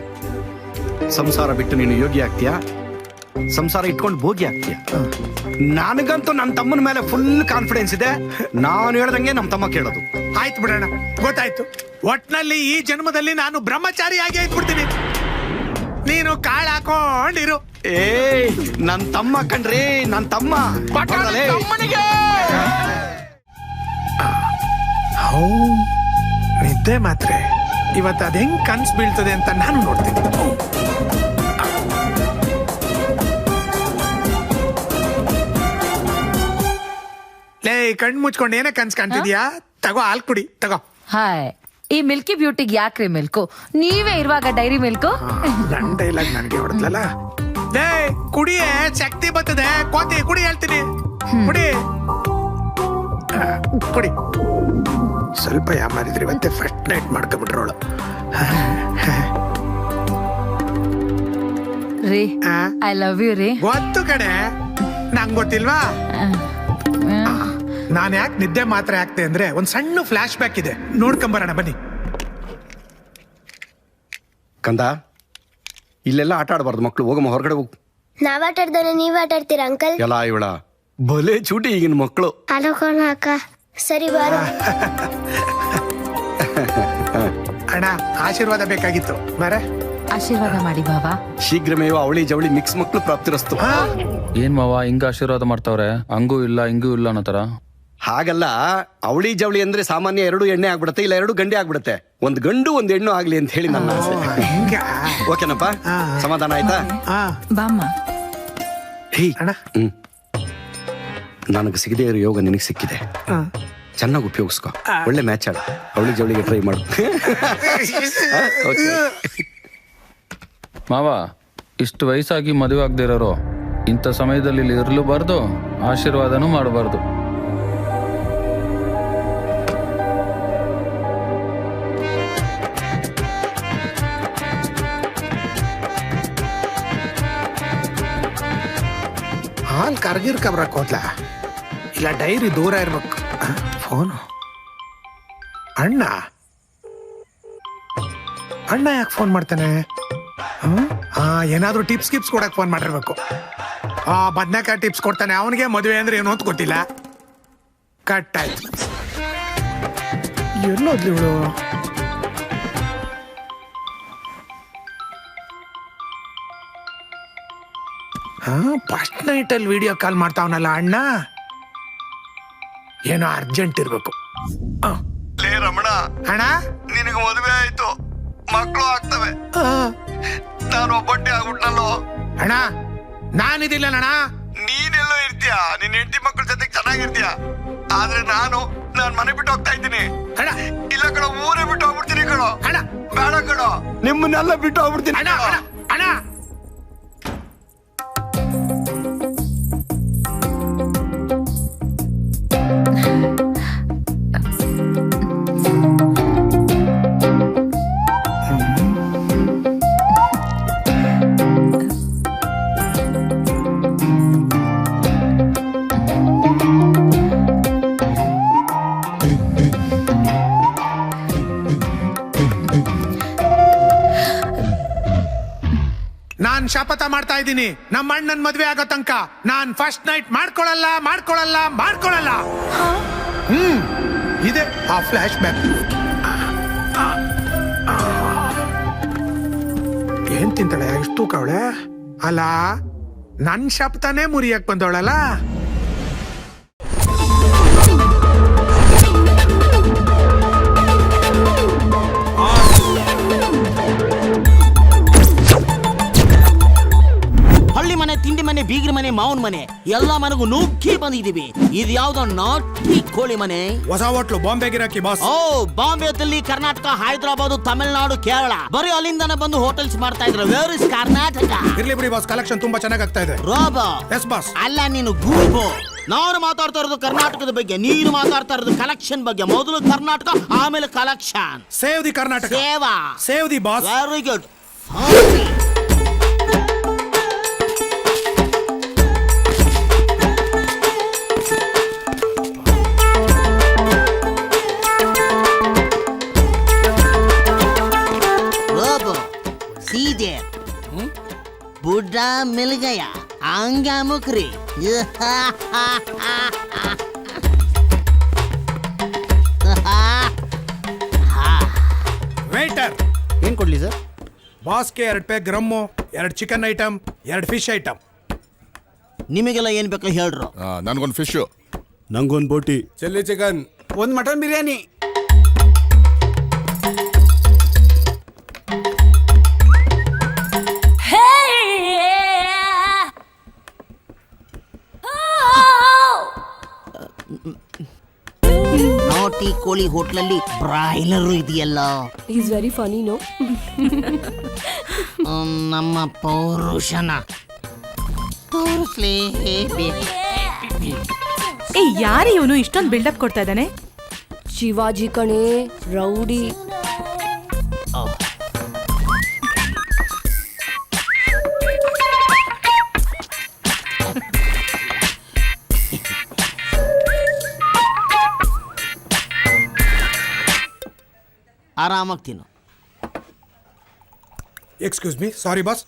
ಸಂಸಾರ ಬಿಟ್ಟು ನೀನು ಯೋಗಿ ಆಗ್ತೀಯಾ, ಸಂಸಾರ ಇಟ್ಕೊಂಡು ಭೋಗಿ ಆಗ್ತೀಯಾ? ನನಗಂತೂ ನನ್ನ ತಮ್ಮನ ಮೇಲೆ ಫುಲ್ ಕಾನ್ಫಿಡೆನ್ಸ್ ಇದೆ. ನಾನು ಹೇಳ್ದಂಗೆ ನಮ್ಮ ತಮ್ಮ ಕೇಳೋದು. ಆಯ್ತು ಬಿಡೋಣ, ಗೊತ್ತಾಯ್ತು. ಒಟ್ನಲ್ಲಿ ಈ ಜನ್ಮದಲ್ಲಿ ನಾನು ಬ್ರಹ್ಮಚಾರಿಯಾಗಿ ಆಯ್ತು. ನೀನು ಕಾಳು ಹಾಕೊಂಡಿರು. ಏ ನನ್ ತಮ್ಮ ಕಣ್ರಿ, ನನ್ ತಮ್ಮ. ನಿದ್ದೆ ಮಾತ್ರ ಇವತ್ತು ಅದ್ ಹೆಂಗ್ ಕನ್ಸ್ ಬೀಳ್ತದೆ ಅಂತ ನಾನು ನೋಡ್ತೀನಿ. ಲೇ, ಕಣ್ ಮುಚ್ಕೊಂಡು ಏನೇ ಕನ್ಸ್ ಕಾಣ್ತಿದ್ಯಾ? ತಗೋ ಹಾಲ್ ಕುಡಿ, ತಗೋ. ಹಾಯ್, ಈ ಮಿಲ್ಕಿ ಬ್ಯೂಟಿಗೆ ಯಾಕ್ರಿ ಮಿಲ್ಕು? ನೀವೇ ಇರುವಾಗ ಡೈರಿ ಮಿಲ್ಕು? ನನ್ ಡೈಲಾಗ್ ನನ್ಗೆ ಹೊಡೆದ್ಲಲ್ಲ. ಲೇ, ಕುಡಿಯೇ, ಶಕ್ತಿ ಬರ್ತದೆ. ಕೋತಿ ಕುಡಿ, ಹೇಳ್ತೀನಿ, ಕುಡಿ ಕುಡಿ. ಸ್ವಲ್ಪ ಯಾಮಾರಿದ್ರಿ ಮತ್ತೆ ಫಸ್ಟ್ ನೈಟ್ ಮಾಡ್ಕೊಂಡ್ಬಿಟ್ರೋಳು. ರೀ, ಐ ಲವ್ ಯು ರೀ. ಗೊತ್ತು ಕಡೆ, ನಂಗ್ ಗೊತ್ತಿಲ್ವಾ? ನಾನ್ ಯಾಕೆ ನಿದ್ದೆ ಮಾತ್ರ ಆಗ್ತೆ ಅಂದ್ರೆ ಒಂದ್ ಸಣ್ಣ ಫ್ಲಾಶ್ ಬ್ಯಾಕ್ ಇದೆ, ನೋಡ್ಕೊಂಬರೋಣ ಬನ್ನಿ. ಕಂದ, ಇಲ್ಲೆಲ್ಲ ಆಟ ಆಡಬಾರ್ದು ಮಕ್ಕಳು. ಹೋಗಮ್ಮ ಹೊರಗಡೆ ಹೋಗು. ನಾವ್ ಆಟ ಆಡ್ದಾನೆ ನೀವ್ ಆಟ ಆಡ್ತೀರಾ ಅಂಕಲ್? ಎಲ್ಲ ಇವಳ ಬಲೆ ಚೂಟಿ ಈಗಿನ ಮಕ್ಕಳು. ಅಲೋಕೋಣ ಅಕ್ಕ. ಸರಿ ಬಾರ. ಅಣ್ಣ, ಆಶೀರ್ವಾದ ಬೇಕಾಗಿತ್ತು, ಬರ. ಆಶೀರ್ವಾದ ಮಾಡಿ ಬಾಬಾ. ಶೀಘ್ರಮೇವ ಅವಳಿ ಜವಳಿ ಮಿಕ್ಸ್ ಮಕ್ಕಳು ಪ್ರಾಪ್ತಿರಸ್ತು. ಏನ್ ಮಾವ ಹಿಂಗ ಆಶೀರ್ವಾದ ಮಾಡ್ತಾವ್ರೆ? ಹಂಗೂ ಇಲ್ಲ ಹಿಂಗೂ ಇಲ್ಲ ಅನ್ನೋ ತರ. ಹಾಗಲ್ಲ, ಅವಳಿ ಜವಳಿ ಅಂದ್ರೆ ಸಾಮಾನ್ಯ 2 ಎಣ್ಣೆ ಆಗ್ಬಿಡುತ್ತೆ, ಇಲ್ಲ 2 ಗಂಡೆ ಆಗ್ಬಿಡುತ್ತೆ. ಒಂದ್ ಗಂಡು ಒಂದ್ ಹೆಣ್ಣು ಆಗ್ಲಿ ಅಂತ ಹೇಳಿ ನನ್ನ ಆಸೆ. ಓಕೆನಪ್ಪ, ಸಮಾಧಾನ ಆಯ್ತಾ? ಬಾಮ್ಮ. ಹೇ ಅಣ್ಣ, ನನಗೆ ಸಿಗದೆ ಇರೋ ಯೋಗ ನಿನಗೆ ಸಿಕ್ಕಿದೆ. ಚೆನ್ನಾಗಿ ಉಪಯೋಗಿಸ್ಕೊ. ಒಳ್ಳೆ ಮ್ಯಾಚ್ ಆಡ. ಅವಳಿ ಜವಳಿಗೆ ಟ್ರೈ ಮಾಡು. ಮಾವ, ಇಷ್ಟು ವಯಸ್ಸಾಗಿ ಮದುವೆ ಆಗದೆ ಇರೋರು ಇಂಥ ಸಮಯದಲ್ಲಿ ಇಲ್ಲಿ ಇರಲೂಬಾರ್ದು, ಆಶೀರ್ವಾದನೂ ಮಾಡಬಾರ್ದು. ಹಾಲ್ ಕರ್ಗಿರ್ ಕಬ್ರಕ್ ಹೋದ್ಲ, ಇಲ್ಲ ಡೈರಿ ದೂರ ಇರ್ಬೇಕು. ಫೋನು ಅಣ್ಣ. ಅಣ್ಣ ಯಾಕೆ ಫೋನ್ ಮಾಡ್ತಾನೆ? ಏನಾದ್ರೂ ಟಿಪ್ಸ್ ಗಿಪ್ಸ್ ಕೊಡಕ್ ಫೋನ್ ಮಾಡಿರ್ಬೇಕು. ಬದ್ನೆಕಾಯಿ ಟಿಪ್ಸ್ ಕೊಡ್ತಾನೆ. ಅವನಿಗೆ ಮದುವೆ ಅಂದ್ರೆ ಏನು ಅಂತ ಗೊತ್ತಿಲ್ಲ. ಕಟ್ ಆಯ್ತು. ಎಲ್ಲೋದ್ಲಿ ಇವಳು? ಫಸ್ಟ್ ನೈಟ್ ಅಲ್ಲಿ ವಿಡಿಯೋ ಕಾಲ್ ಮಾಡ್ತಾವನಲ್ಲ ಅಣ್ಣ, ಏನೋ ಅರ್ಜೆಂಟ್ ಇರ್ಬೇಕು. ರಮಣ ಅಣ್ಣ, ನಿನಗೆ ಮದುವೆ ಆಯ್ತು, ಮಕ್ಕಳು ಆಗ್ತವೆ, ನಾನು ಒಬ್ಬಟ್ಟೆ ಆಗ್ಬಿಟ್ನಲ್ಲೋ. ಅಣ್ಣ, ನಾನಿದಿಲ್ಲ ಅಣ್ಣ. ನೀನೆಲ್ಲೋ ಇರ್ತೀಯ, ನಿನ್ ಹೆಂಡತಿ ಮಕ್ಕಳ ಜೊತೆಗೆ ಚೆನ್ನಾಗಿರ್ತೀಯ. ಆದ್ರೆ ನಾನ್ ಮನೆ ಬಿಟ್ಟು ಹೋಗ್ತಾ ಇದ್ದೀನಿ. ಅಣ್ಣ, ಇಲ್ಲ ಕಣೋ, ಊರೇ ಬಿಟ್ಟು ಹೋಗ್ಬಿಡ್ತೀನಿ ಕಣೋ. ಅಣ್ಣ, ಬೇಡ ಕಣೋ, ನಿಮ್ಮನ್ನೆಲ್ಲ ಬಿಟ್ಟು ಹೋಗ್ಬಿಡ್ತೀನಿ. ಅಣ್ಣ, ಅಣ್ಣ, ಅಣ್ಣ. ನಾನ್ ಶಪಥ ಮಾಡ್ತಾ ಇದ್ದೀನಿ, ನಮ್ಮ ಅಣ್ಣನ್ ಮದ್ವೆ ಆಗೋ ತನಕ ನಾನ್ ಫಸ್ಟ್ ನೈಟ್ ಮಾಡ್ಕೊಳಲ್ಲ. ಇದೆ ಆ ಫ್ಲಾಶ್ ಬ್ಯಾಕ್. ಏನ್ ತಿಂತಾಳೆ ಎಷ್ಟು ತೂಕವಳೆ? ಅಲ್ಲ, ನನ್ ಶಪಥನೇ ಮುರಿಯಕ್ ಬಂದವಳಲ್ಲ. ಹಳ್ಳಿ ಮನೆ, ತಿಂಡಿ ಮನೆ, ಬೀಗ್ರ ಮನೆ, ಮಾವನ್ ಮನೆ, ಎಲ್ಲಾ ಮನೆಗೂ ನುಗ್ಗಿ ಬಂದಿದೀವಿ. ಇದು ಯಾವ್ದೋ ನಾಟಿ ಕೋಳಿ ಮನೆ. ಹೊಸ ಹೋಟ್ಲು ಬಾಂಬೆ ಗಿರಾಕಿ ಬಾಸ್. ಓ, ಬಾಂಬೆ, ದಿಲ್ಲಿ, ಕರ್ನಾಟಕ, ಹೈದರಾಬಾದ್, ತಮಿಳ್ನಾಡು, ಕೇರಳ, ಬರೀ ಅಲ್ಲಿಂದಾನೆ ಬಂದು ಹೋಟೆಲ್ಸ್ ಮಾಡ್ತಾ ಇದ್ರು. Where is Karnataka? ಇರ್ಲಿ ಬಿಡಿ ಬಾಸ್, ಕಲೆಕ್ಷನ್ ತುಂಬಾ ಚೆನ್ನಾಗಿ ಆಗ್ತಾ ಇದೆ. ರೋಬೋ. Yes boss. ಅಲ್ಲ, ನೀನು ಗೂಬೋ. ನಾನು ಮಾತಾಡ್ತಾ ಇರೋದು ಕರ್ನಾಟಕದ ಬಗ್ಗೆ, ನೀನು ಮಾತಾಡ್ತಾ ಇರೋದು ಕಲೆಕ್ಷನ್ ಬಗ್ಗೆ. ಮೊದಲು ಕರ್ನಾಟಕ, ಆಮೇಲೆ ಕಲೆಕ್ಷನ್. Save the Karnataka. ಸೇವಾ. Save the boss. Very good. देर बूढ़ा मिल गया आंगा मुकरी ವೇಟರ್ ಏನ್ ಕೊಡ್ಲಿ ಸರ್? ಬಾಸ್ಗೆ 2 peg rum, 2 chicken item, 2 fish item. ನಿಮಗೆಲ್ಲ ಏನ್ ಬೇಕೋ ಹೇಳ್ರು. ನನ್ಗೊಂದು ಫಿಶ್, ನಂಗೊಂದು ಬೋಟಿ, ಚಿಲ್ಲಿ ಚಿಕನ್, ಒಂದು ಮಟನ್ ಬಿರಿಯಾನಿ. ನಾಟಿ ಕೋಳಿ ಹೋಟ್ಲಲ್ಲಿ ಬ್ರಾಯ್ಲರ್ ಇದೆಯಲ್ಲ, ಈಸ್ ವೆರಿ ಫನಿ ನೋ. ನಮ್ಮ ಪೌರುಷನ ತೋರಿಸ್ಲೇಬೇಕು. ಏ ಯಾರು ಇವನು ಇಷ್ಟೊಂದು ಬಿಲ್ಡಪ್ ಕೊಡ್ತಾ ಇದ್ದಾನೆ? ಶಿವಾಜಿ ಕಣೆ, ರೌಡಿ. ಆರಾಮಾಗಿ ತಿನ್ನು. Excuse me, sorry boss.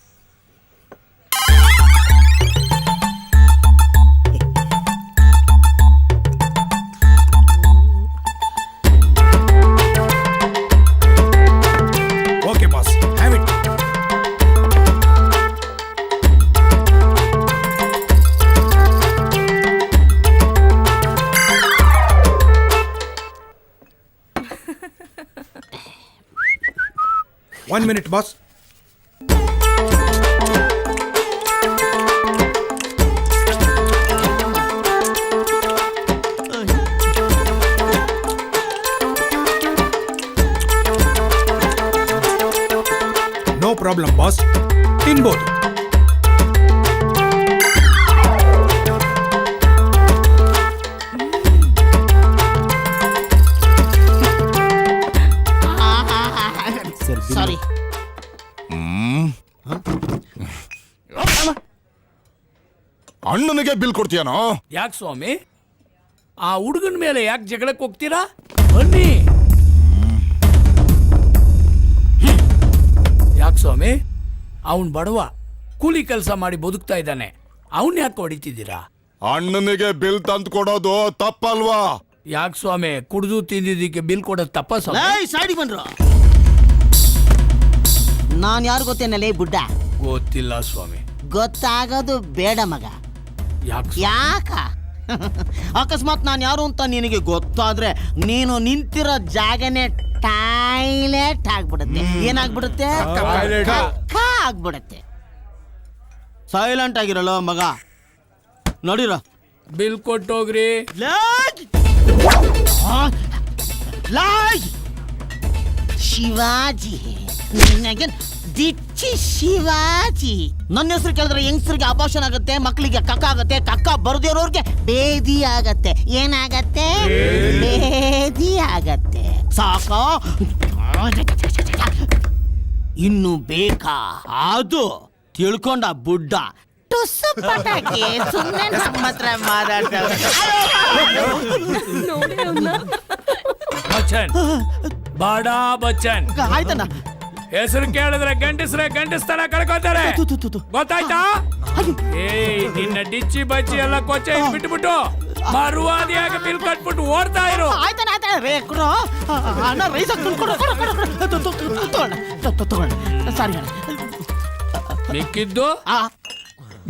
Okay boss, have it. One minute, boss. No problem, boss. ತಿನ್ಬೋದು. ಸಾರಿ. ಅಣ್ಣನಿಗೆ ಬಿಲ್ ಕೊಡ್ತೀಯನೋ? ಯಾಕೆ ಸ್ವಾಮಿ, ಆ ಹುಡುಗನ ಮೇಲೆ ಯಾಕೆ ಜಗಳಕ್ಕೆ ಹೋಗ್ತೀರಾ? ಬನ್ನಿ. ಯಾಕೆ ಸ್ವಾಮಿ, ಅವನ್ ಬಡವ, ಕೂಲಿ ಕೆಲಸ ಮಾಡಿ ಬದುಕ್ತಾ ಇದ್ದಾನೆ, ಅವನ್ ಯಾಕೆ ಹೊಡಿತಿದ್ದೀರಾ? ಅಣ್ಣನಿಗೆ ಬಿಲ್ ತಂದು ಕೊಡೋದು ತಪ್ಪಲ್ವಾ? ಯಾಕೆ ಸ್ವಾಮಿ, ಕುಡಿದು ತಿಂದಿದ್ದಕ್ಕೆ ಬಿಲ್ ಕೊಡೋದು ತಪ್ಪ ಸ್ವಾಮಿ? ಸೈಡಿ ಬಂದ್ರು. ನಾನ್ ಯಾರು ಗೊತ್ತೇನಲ್ಲೇ ಬುಡ್ಡ? ಗೊತ್ತಿಲ್ಲ ಸ್ವಾಮಿ. ಗೊತ್ತಾಗೋದು ಬೇಡ ಮಗ. ಯಾಕ ಅಕಸ್ಮಾತ್ ನಾನು ಯಾರು ಅಂತ ನಿನಗೆ ಗೊತ್ತಾದ್ರೆ ನೀನು ನಿಂತಿರೋ ಜಾಗನೇ ಟಾಯ್ಲೆಟ್ ಆಗ್ಬಿಡುತ್ತೆ. ಏನಾಗ್ಬಿಡುತ್ತೆ? ಆಗ್ಬಿಡುತ್ತೆ. ಸೈಲೆಂಟ್ ಆಗಿರಲ್ಲ ಮಗ. ನೋಡಿರೋ, ಬಿಲ್ ಕೊಟ್ಟೋಗ್ರಿ. ಶಿವಾಜಿ, ದಿಚ್ಚಿ ಶಿವಾಜಿ. ನನ್ನ ಹೆಸರು ಕೇಳಿದ್ರೆ ಯಂಗ್ಸ್ರಿಗೆ ಅಪಾಷನ್ ಆಗುತ್ತೆ, ಮಕ್ಕಳಿಗೆ ಕಕ್ಕ ಆಗುತ್ತೆ, ಕಕ್ಕ ಬರದಿರೋರ್ಗೆ ಬೇದಿ ಆಗತ್ತೆ. ಏನಾಗತ್ತೆ? ಬೇದಿ ಆಗತ್ತೆ. ಸಾಕ? ಇನ್ನು ಬೇಕಾ? ಅದು ತಿಳ್ಕೊಂಡ ಬುಡ್ಡ ಟುಸ್ಸು ಪಟಾಕಿ ಸುಮ್ಮನೆ ನಮ್ಮ ಹತ್ರ ಮಾತಾಡ್ತಾರೆ. ಬಚ್ಚನ್, ಬಾಡಾ ಬಚ್ಚನ್. ಆಯ್ತಣ್ಣ. ಹೆಸರು ಕೇಳಿದ್ರೆ ಗಂಡಸ್ರೆ ಗಂಡಸ್ತನ ಕಳ್ಕೊತಾರೆ, ಗೊತ್ತಾಯ್ತಾ? ಏಯ್, ನಿನ್ನ ಡಿಚ್ಚಿ ಬಚ್ಚಿ ಎಲ್ಲ ಕೊಚ್ಚೆ ಬಿಟ್ಬಿಟ್ಟು ಮರುವಾದಿಯಾಗಿ ಬಿಲ್ ಕಟ್ಬಿಟ್ಟು ಓಡ್ತಾ ಇರು.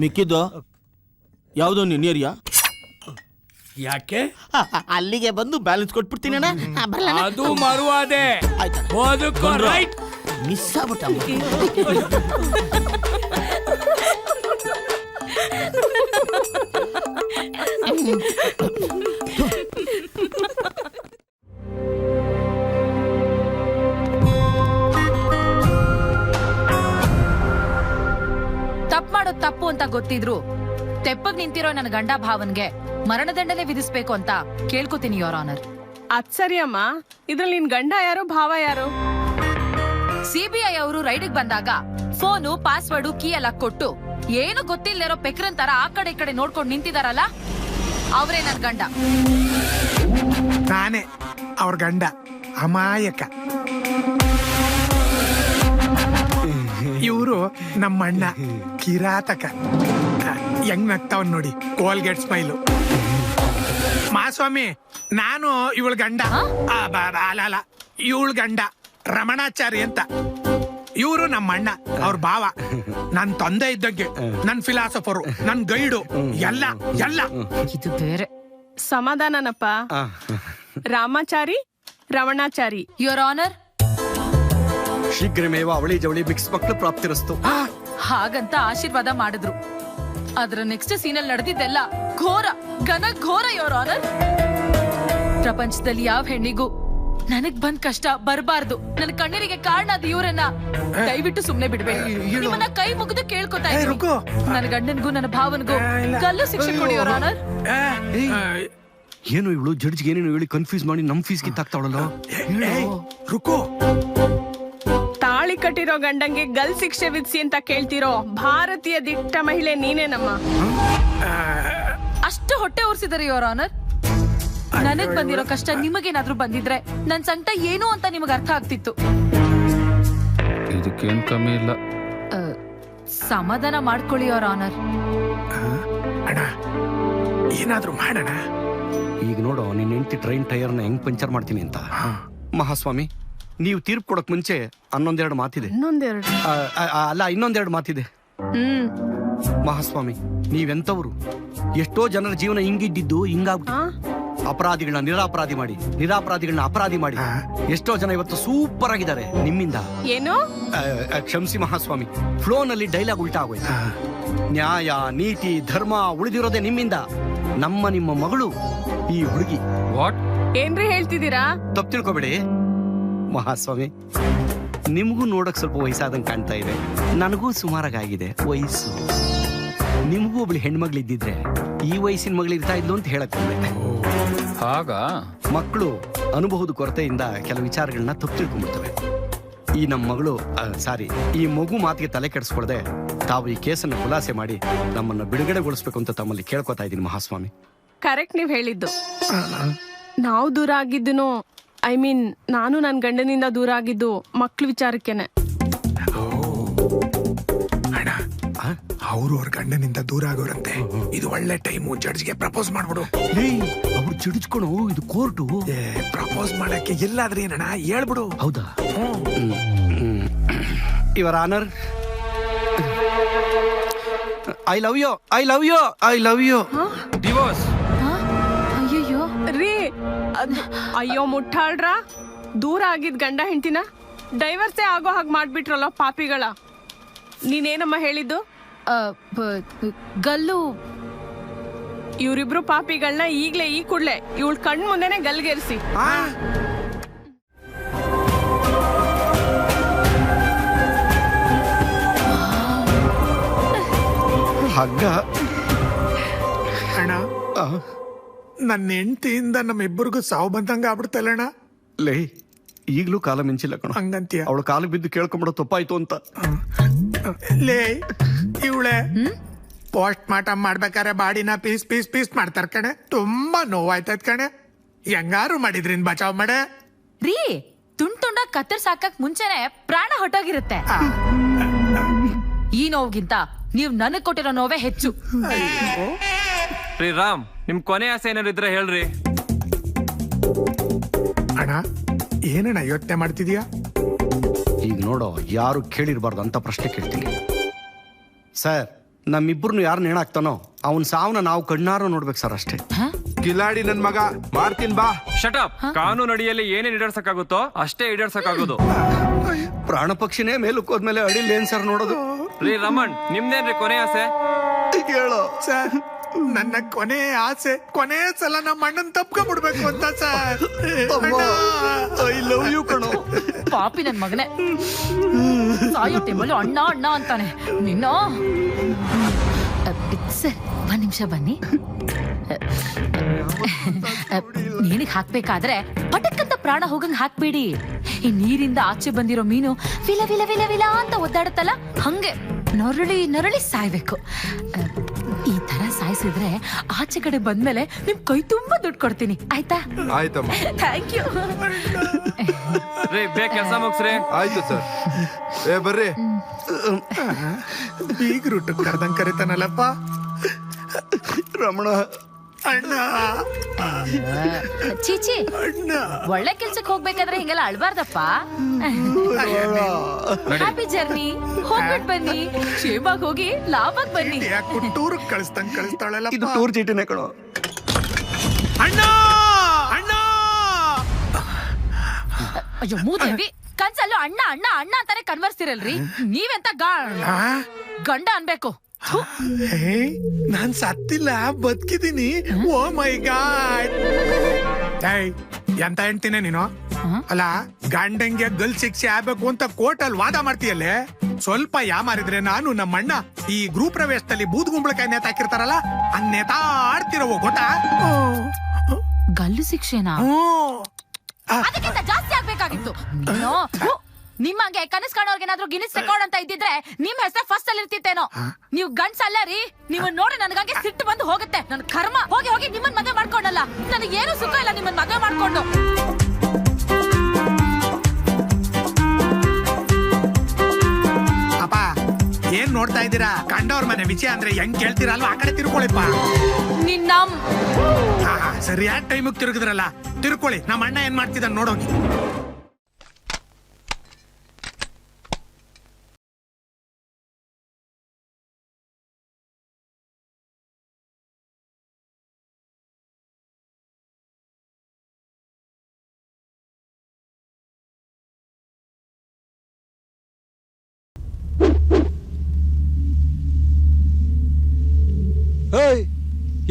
ಮಿಕ್ಕಿದ್ದು ಯಾವ್ದು ನಿನ್ನ ಏರಿಯಾ? ಯಾಕೆ? ಅಲ್ಲಿಗೆ ಬಂದು ಬ್ಯಾಲೆನ್ಸ್ ಕೊಟ್ಬಿಡ್ತೀನಿ ಅಣ್ಣ. ಅದು ಮರುವಾದೆ. ಬದುಕೋ ರೈಟ್. ಮಿಸ್ ಆಗ್ಬಿಟ್ಟ. ತಪ್ಪು ಮಾಡೋದು ತಪ್ಪು ಅಂತ ಗೊತ್ತಿದ್ರು ತೆಪ್ಪಗ್ ನಿಂತಿರೋ ನನ್ನ ಗಂಡ ಭಾವನ್ಗೆ ಮರಣದಂಡನೆ ವಿಧಿಸ್ಬೇಕು ಅಂತ ಕೇಳ್ಕೊತೀನಿ ಯೋರ್ ಆನರ್. ಅದ್ ಸರಿ ಅಮ್ಮ, ಇದ್ರಲ್ಲಿ ನಿನ್ ಗಂಡ ಯಾರು, ಭಾವ ಯಾರು? ಸಿಬಿಐ ಅವರು ರೈಡಿಗೆ ಬಂದಾಗ ಫೋನು, ಪಾಸ್ವರ್ಡು, ಕೀ ಎಲ್ಲ ಕೊಟ್ಟು ಏನು ಗೊತ್ತಿಲ್ಲದಿರೋ ಪೆಕ್ರನ್ ತರ ಆ ಕಡೆ ಈ ಕಡೆ ನೋಡ್ಕೊಂಡು ನಿಂತಿದಾರಲ್ಲ, ಅವರೇ ನನ್ ಗಂಡ. ನಾನೇ ಅವ್ರ ಗಂಡ, ಅಮಾಯಕ. ಇವರು ನಮ್ಮ ಅಣ್ಣ ಕಿರಾತಕ. ಹೆಂಗ್ ನಗ್ತಾವ್ ನೋಡಿ, ಕೋಲ್ಗೇಟ್ ಸ್ಮೈಲು. ಮಾಸ್ವಾಮಿ, ನಾನು ಇವಳ ಗಂಡ. ಅಲ್ಲ, ಇವಳ ಗಂಡ ರಮಣಾಚಾರಿ ಅಂತ. ಇವರು ನಮ್ಮ ಅಣ್ಣ, ಅವ್ರ ಭಾವ. ನನ್ ತಂದೆ ಇದ್ದಂಗೆ, ನನ್ ಫಿಲಾಸಫರು, ನನ್ ಗೈಡು, ಎಲ್ಲ ಎಲ್ಲ. ಇದು ಬೇರೆ. ಸಮಾಧಾನನಪ್ಪ. ರಾಮಾಚಾರಿ ರಮಣಾಚಾರಿ. ಯುವರ್ ಆನರ್, ಶೀಘ್ರಮೇವ ಅವಳಿ ಜವಳಿ ಮಿಕ್ಸ್ ಮಕ್ಕಳು ಪ್ರಾಪ್ತಿರಸ್ತು. ಹಾಗಂತ ಆಶೀರ್ವಾದ ಮಾಡಿದ್ರು. ಅದರ ನೆಕ್ಸ್ಟ್ ಸೀನಲ್ಲಿ ನಡೆದಿದ್ದೆಲ್ಲ ಘೋರ ಯುವರ್ ಆನರ್. ಪ್ರಪಂಚದಲ್ಲಿ ಯಾವ ಹೆಣ್ಣಿಗೂ ನನಗ್ ಬಂದ್ ಕಷ್ಟ ಬರಬಾರ್ದು. ನನ್ನ ಕಣ್ಣೀರಿಗೆ ಕಾರಣ ಅದು ಇವ್ರನ್ನ. ದಯವಿಟ್ಟು ಸುಮ್ನೆ ಬಿಡ್ಬೇಡಿ. ನಿಮ್ಮನ್ನ ಕೈ ಮುಗಿದು ಕೇಳ್ಕೊತಾ ಇದ್ದೀನಿ. ನನ್ನ ಗಂಡನ್ಗೂ ನನ್ನ ಭಾವನ್ಗೂ ಗಲ್ಲು ಶಿಕ್ಷೆ ಕೊಡಿ ಯುವರ್ ಆನರ್. ಏನು ಇವಳು ಜಡ್ಜ್ಗೆ ಏನೇನು ಹೇಳಿ ಕನ್ಫ್ಯೂಸ್ ಮಾಡಿ ನಮ್ ಫೀಸ್ ಕಿತ್ತಾಕ್ತಾವಳಲ್ಲ. ರುಕೋ, ತಾಳಿ ಕಟ್ಟಿರೋ ಗಂಡಂಗೆ ಗಲ್ ಶಿಕ್ಷೆ ವಿಧಿಸಿ ಅಂತ ಕೇಳ್ತಿರೋ ಭಾರತೀಯ ದಿಟ್ಟ ಮಹಿಳೆ ನೀನೇನಮ್ಮ. ಅಷ್ಟು ಹೊಟ್ಟೆ ಉರ್ಸಿದಾರೆ ಯುವರ್ ಆನರ್. ನನಗ್ ಬಂದಿರೋ ಕಷ್ಟ ನಿಮಗೇನಾದ್ರೂ ಬಂದಿದ್ರೆ ನನ್ ಸಂಕಟ ಏನು ಅಂತ ನಿಮಗ್ ಅರ್ಥ ಆಗ್ತಿತ್ತು. ಇದಕ್ಕೇನ್ ಕಮ್ಮಿ ಇಲ್ಲ. ಸಮಾಧಾನ ಮಾಡ್ಕೊಳ್ಳಿ ಯುವರ್ ಆನರ್. ಅಣ್ಣ, ಏನಾದ್ರೂ ಮಾಡೋಣ. ಈಗ ನೋಡೋ, ನಿನ್ನ ಹೆಂಡತಿ ಟ್ರೈನ್ ಟೈರ್ನ ಹೆಂಗ್ ಪಂಚರ್ ಮಾಡ್ತೀನಿ ಅಂತ. ಮಹಾಸ್ವಾಮಿ, ನೀವು ತೀರ್ಪು ಕೊಡಕ್ ಮುಂಚೆ ಇನ್ನೊಂದೆರಡು ಮಾತಿದೆ. ಇನ್ನೊಂದೆರಡು ಮಾತಿದೆ. ಮಹಾಸ್ವಾಮಿ, ನೀವೆಂತವ್ರು? ಎಷ್ಟೋ ಜನರ ಜೀವನ ಹಿಂಗಿದ್ದು ಹಿಂಗಾಗ್ಬಿಟ್ಟು ಅಪರಾಧಿಗಳನ್ನ ನಿರಾಪರಾಧಿ ಮಾಡಿ, ನಿರಾಪರಾಧಿಗಳನ್ನ ಅಪರಾಧಿ ಮಾಡಿ ಎಷ್ಟೋ ಜನ ಇವತ್ತು ಸೂಪರ್ ಆಗಿದ್ದಾರೆ ನಿಮ್ಮಿಂದ. ಏನು? ಕ್ಷಮಿಸಿ ಮಹಾಸ್ವಾಮಿ, ಫ್ಲೋ ನಲ್ಲಿ ಡೈಲಾಗ್ ಉಲ್ಟಾ ಆಗೋಯ್ತು. ನ್ಯಾಯ, ನೀತಿ, ಧರ್ಮ ಉಳಿದಿರೋದೇ ನಿಮ್ಮಿಂದ. ನಿಮ್ಮ ಮಗಳು ಈ ಹುಡುಗಿ. ವಾಟ್? ಏನ್ರಿ ಹೇಳ್ತಿದ್ದೀರಾ? ತಪ್ಪು ತಿಳ್ಕೊಬೇಡಿ ಮಹಾಸ್ವಾಮಿ. ನಿಮ್ಗೂ ನೋಡಕ್ ಸ್ವಲ್ಪ ವಯಸ್ಸಾದಂಗೆ ಕಾಣ್ತಾ ಇದೆ. ನನಗೂ ಸುಮಾರಾಗಿದೆ ವಯಸ್ಸು. ನಿಮ್ಗೂ ಒಬ್ಳು ಹೆಣ್ಮಗ್ಳಿದ್ದಿದ್ರೆ ಈ ವಯಸ್ಸಿನ ಮಗಳಿರ್ತಾ ಇದ್ಲು ಅಂತ ಹೇಳಕ್ ಬಂದೆ. ಹಾಗ ಮಕ್ಕಳು ಅನುಭವದ ಕೊರತೆಯಿಂದ ಕೆಲವು ವಿಚಾರಗಳನ್ನ ತಪ್ಪು ತಿಳ್ಕೊಂಡ್ಬಿಡ್ತವೆ. ಈ ನಮ್ಮ ಮಗಳು ಈ ಮಗು ಮಾತಿಗೆ ತಲೆ ಕೆಡಿಸ್ಕೊಳ್ದೆ ತಾವು ಈ ಕೇಸನ್ನು ಖುಲಾಸೆ ಮಾಡಿ ನಮ್ಮನ್ನ ಬಿಡುಗಡೆಗೊಳಿಸ್ಬೇಕು ಅಂತ ತಮ್ಮಲ್ಲಿ ಕೇಳ್ಕೊತಾ ಇದ್ದೀನಿ ಮಹಾಸ್ವಾಮಿ. ಕರೆಕ್ಟ್ ನೀವ್ ಹೇಳಿದ್ದು. ನಾವು ದೂರ ಆಗಿದ್ದು, ನಾನು ನನ್ನ ಗಂಡನಿಂದ ದೂರ ಆಗಿದ್ದು ಮಕ್ಳ ವಿಚಾರಕ್ಕೆನೆ. ಅಣ್ಣ, ಅವರು ಅವ್ರ ಗಂಡನಿಂದ ದೂರ ಆಗೋರಂತೆ. ಇದು ಒಳ್ಳೆ ಟೈಮು, ಜಡ್ಜ್ಗೆ ಪ್ರಪೋಸ್ ಮಾಡ್ಬಿಡು. ಅವ್ರು ಜಡ್ಜ್ಕೊಳು, ಇದು ಕೋರ್ಟು. ಪ್ರಪೋಸ್ ಮಾಡಕ್ಕೆ ಎಲ್ಲಾದ್ರೆ ಏನಣ್ಣ ಹೇಳ್ಬಿಡು. ಹೌದಾ? Your honour, I love you, I love you, I love you. Divorce. ಅಯ್ಯಯ್ಯೋ ರೀ, ಅಯ್ಯೋ ಮುಟ್ಟಾಳ್ರ, ದೂರ ಆಗಿದ್ ಗಂಡ ಹೆಂಡತಿನ ಡೈವರ್ಸೇ ಆಗೋ ಹಾಗೆ ಮಾಡ್ಬಿಟ್ರಲ್ಲ ಪಾಪಿಗಳ. ನೀನೇನಮ್ಮ ಹೇಳಿದ್ದು? ಗಲ್ಲು. ಇವ್ರಿಬ್ರು ಪಾಪಿಗಳನ್ನ ಈಗ್ಲೇ ಈ ಕೂಡ್ಲೆ ಇವಳ ಕಣ್ ಮುಂದೆನೆ ಗಲ್ಗೇರಿಸಿ. ಹಗ್ಗ. ಅಣ್ಣ, ನನ್ನ ಹೆಂಡತಿಯಿಂದ ನಮ್ಮಿಬ್ಬರಿಗೂ ಸಾವು ಬಂದಂಗ ಆಗ್ಬಿಡ್ತಲ್ಲಣ್ಣ. ಲೇ, ಈಗ್ಲೂ ಕಾಲ ಮಿಂಚಿಲ್ಲ ಕಣ. ಹಂಗಂತೀಯ? ಅವಳು ಕಾಲು ಬಿದ್ದು ಕೇಳ್ಕೊಂಬಿಡೋ ತಪ್ಪಾಯ್ತು ಅಂತ. ಲೇ, ಇವಳೆ ಪೋಸ್ಟ್ ಮಾರ್ಟಮ್ ಮಾಡ್ಬೇಕಾರೆ ಬಾಡಿನ ಪೀಸ್ ಪೀಸ್ ಪೀಸ್ ಮಾಡ್ತಾರ ಕಣೆ. ತುಂಬಾ ನೋವಾಯ್ತದ ಕಣೆ. ಹೆಂಗಾರು ಮಾಡಿದ್ರಿಂದ ಬಚಾವ್ ಮಾಡೆ. ರೀ, ತುಂಡ ಕತ್ತರ್ಸಾಕಕ್ ಮುಂಚೆನೆ ಪ್ರಾಣ ಹೊಟ್ಟೋಗಿರುತ್ತೆ. ಈ ನೋವಿಗಿಂತ ನೀವ್ ನನಗ್ ಕೊಟ್ಟಿರೋ ನೋವೇ ಹೆಚ್ಚು. ರೀ ರಾಮ್, ನಿಮ್ ಕೊನೆ ಆಸೆ ಏನಾದ್ರು ಇದ್ರೆ ಹೇಳ್ರಿ. ಅಣ್ಣ, ಏನಣ್ಣ ಯೋಚನೆ ಮಾಡ್ತಿದ್ಯಾ? ಈಗ ನೋಡೋ, ಯಾರು ಕೇಳಿರ್ಬಾರ್ದು ಅಂತ ಪ್ರಶ್ನೆ ಕೇಳ್ತೀನಿ. ಸರ್, ನಮ್ಮಿಬ್ಬರನ್ನು ಯಾರು ನೇಣಾಕ್ತಾನೋ ಅವನ್ ಸಾವನ್ನ ನಾವು ಕಣ್ಣಾರು ನೋಡ್ಬೇಕು ಸರ್, ಅಷ್ಟೇ. ಕಿಲಾಡಿ ನನ್ ಮಗ, ಮಾಡ್ತೀನಿ ಬಾ. ಶಟಪ್. ಕಾನೂನು ಅಡಿಯಲ್ಲಿ ಏನೇನ್ ಈಡೇರ್ಸಕ್ಕಾಗುತ್ತೋ ಅಷ್ಟೇ ಈಡೇರ್ಸಕ್ಕಾಗೋದು. ಪ್ರಾಣ ಪಕ್ಷಿನೇ ಮೇಲಕ್ಕೋದ್ಮೇಲೆ ಅಡಿಲ್ ಏನ್ ಸರ್ ನೋಡೋದು? ರೀ ರಮಣ್, ನಿಮ್ದೇನ್ರಿ ಕೊನೆ ಆಸೆ? ಹೇಳೋ ಸರ್. ನನ್ನ ಕೊನೆ ಆಸೆ, ಕೊನೆ ಸಲ ನಮ್ಮ ಅಣ್ಣನ್ ತಪ್ಕೊಂಡ್ಬಿಡ್ಬೇಕು ಅಂತ ಸರ್. ಐ ಲವ್ ಯು ಕಣೋ. ಪಾಪಿ ನನ್ ಮಗನೇ, ಸಾಯೋ ಟೈಮಲ್ಲಿ ಅಣ್ಣ ಅಣ್ಣ ಅಂತಾನೆ ನಿನ್ನ. ಸರ್, ಒಂದ್ ನಿಮಿಷ ಬನ್ನಿ. ನೀನಿಗೆ ಹಾಕ್ಬೇಕಾದ್ರೆ ಪಟಕ್ಕಂತ ಪ್ರಾಣ ಹೋಗಂಗ್ ಹಾಕ್ಬೇಡಿ. ಈ ನೀರಿಂದ ಆಚೆ ಬಂದಿರೋ ಮೀನು ವಿಲ ವಿಲ ವಿಲ ವಿಲ ಅಂತ ಒದ್ದಾಡುತ್ತಲ್ಲ, ಹಂಗೆ ನರಳಿ ಸಾಯ್ಬೇಕು. ಈ ತರ ಸಾಯಿಸಿದ್ರೆ ಆಚೆ ಕಡೆ ಬಂದ್ಮೇಲೆ ನಿಮ್ ಕೈ ತುಂಬಾ ದುಡ್ಡು ಕೊಡ್ತೀನಿ, ಆಯ್ತಾ? ಆಯ್ತಮ್ಮ. Thank you. ಬೇಗ ಕೆಲಸ ಮುಗಿಸ್ರಿ. ಆಯ್ತು ಸರ್. ಬರ್ರಿ. ಬೀಗ್ ರೂಟ್ ಕರ್ದಂಗ್ ಕರಿತಾನಲ್ಲಪ್ಪ ರಮಣ. ಅಣ್ಣ ಚೀಚಿ, ಒಳ್ಳೆ ಕೆಲ್ಸಕ್ಕೆ ಹೋಗ್ಬೇಕಾದ್ರೆ ಹಿಂಗೆಲ್ಲ ಅಳ್ಬಾರ್ದಪ್ಪ. ಹ್ಯಾಪಿ ಜರ್ನಿ, ಹೋಗ್ಬಿಟ್ ಬನ್ನಿ, ಕ್ಷೇಮಾಗಿ ಹೋಗಿ ಲಾಭಕ್ ಬನ್ನಿ. ಟೂರ್ ಕಳಿಸ್ತಾಳಲ್ಲ. ಇದು ಟೂರ್ ಚೀಟಿನೇ ಕಣೋ. ಅಣ್ಣ ಅಣ್ಣ. ಅಯ್ಯೋ ಮೂದೇವಿ, ಕನ್ಸಲ್ಲೂ ಅಣ್ಣ ಅಣ್ಣ ಅಣ್ಣ ಅಂತಾನೆ ಕನ್ವರ್ಸ್ತಿರಲ್ರಿ. ನೀವೆಂತ ಗಂಡ ಅನ್ಬೇಕು. ನಾನ್ ಸತ್ತಿಲ್ಲ, ಬದುಕಿದೀನಿ. ಓ ಮೈ ಗಾಡ್. ಎಂತ ಹೇಳ್ತೀನಿ ನೀನು? ಅಲ್ಲ, ಗಂಡಂಗೆ ಗಲ್ ಶಿಕ್ಷೆ ಆಗ್ಬೇಕು ಅಂತ ಕೋರ್ಟಲ್ಲಿ ವಾದ ಮಾಡ್ತೀಯಲ್ಲೇ. ಸ್ವಲ್ಪ ಯಾಮಾರಿದ್ರೆ ನಾನು ನಮ್ಮಣ್ಣ ಈ ಗ್ರೂಪ್ ಪ್ರವೇಶದಲ್ಲಿ ಬೂದ್ ಗುಂಬಳಕಾಯಿ ನೇತಾಕಿರ್ತಾರಲ್ಲ, ಹಂಗ್ ನೇತಾಡ್ತಿರೋ ಗೊತ್ತಾ? ಗಲ್ಲು ಶಿಕ್ಷೆನಾ? ಅದಕ್ಕಿಂತ ಜಾಸ್ತಿ ಆಗ್ಬೇಕಾಗಿತ್ತು. ನಿಮ್ಮಂಗೆ ಕನಸ್ ಕಾಣೋರ್ಗೇನಾದ್ರೂ ಗಿನ್ನಿಸ್ ರೆಕಾರ್ಡ್ ಅಂತ ಇದ್ದಿದ್ರೆ ನಿಮ್ ಹೆಸರು ಫಸ್ಟ್ ಅಲ್ಲಿ ಇರ್ತಿತ್ತೇನೋ. ನೀವು ಗಂಡ್ಸಲ್ಲ ರೀ. ನೀವು ನೋಡಿ ನನಗಾಗಿ ಸಿಟ್ಟು ಬಂದು ಹೋಗುತ್ತೆ. ನನ್ ಕರ್ಮ. ಹೋಗಿ ಹೋಗಿ ನಿಮ್ಮನ್ ಮದುವೆ ಮಾಡ್ಕೊಂಡಲ್ಲ. ನನಗೆ ಏನು ಸುಖ ಇಲ್ಲ ನಿಮ್ಮನ್ ಮದುವೆ ಮಾಡ್ಕೊಂಡು. ಅಪ್ಪ, ಏನ್ ನೋಡ್ತಾ ಇದ್ದೀರಾ? ಕಂಡವ್ರ ಮನೆ ವಿಷಯ ಅಂದ್ರೆ ಹೆಂಗ್ ಕೇಳ್ತೀರಲ್ವಾ? ಆ ಕಡೆ ತಿರ್ಕೊಳ್ಳಿಪ್ಪ. ಸರಿಯಾದ ಟೈಮಿಗೆ ತಿರುಗಿದ್ರಲ್ಲ, ತಿರ್ಕೊಳ್ಳಿ. ನಮ್ಮ ಅಣ್ಣ ಏನ್ ಮಾಡ್ತಿದ್ದ ನೋಡೋಗಿ.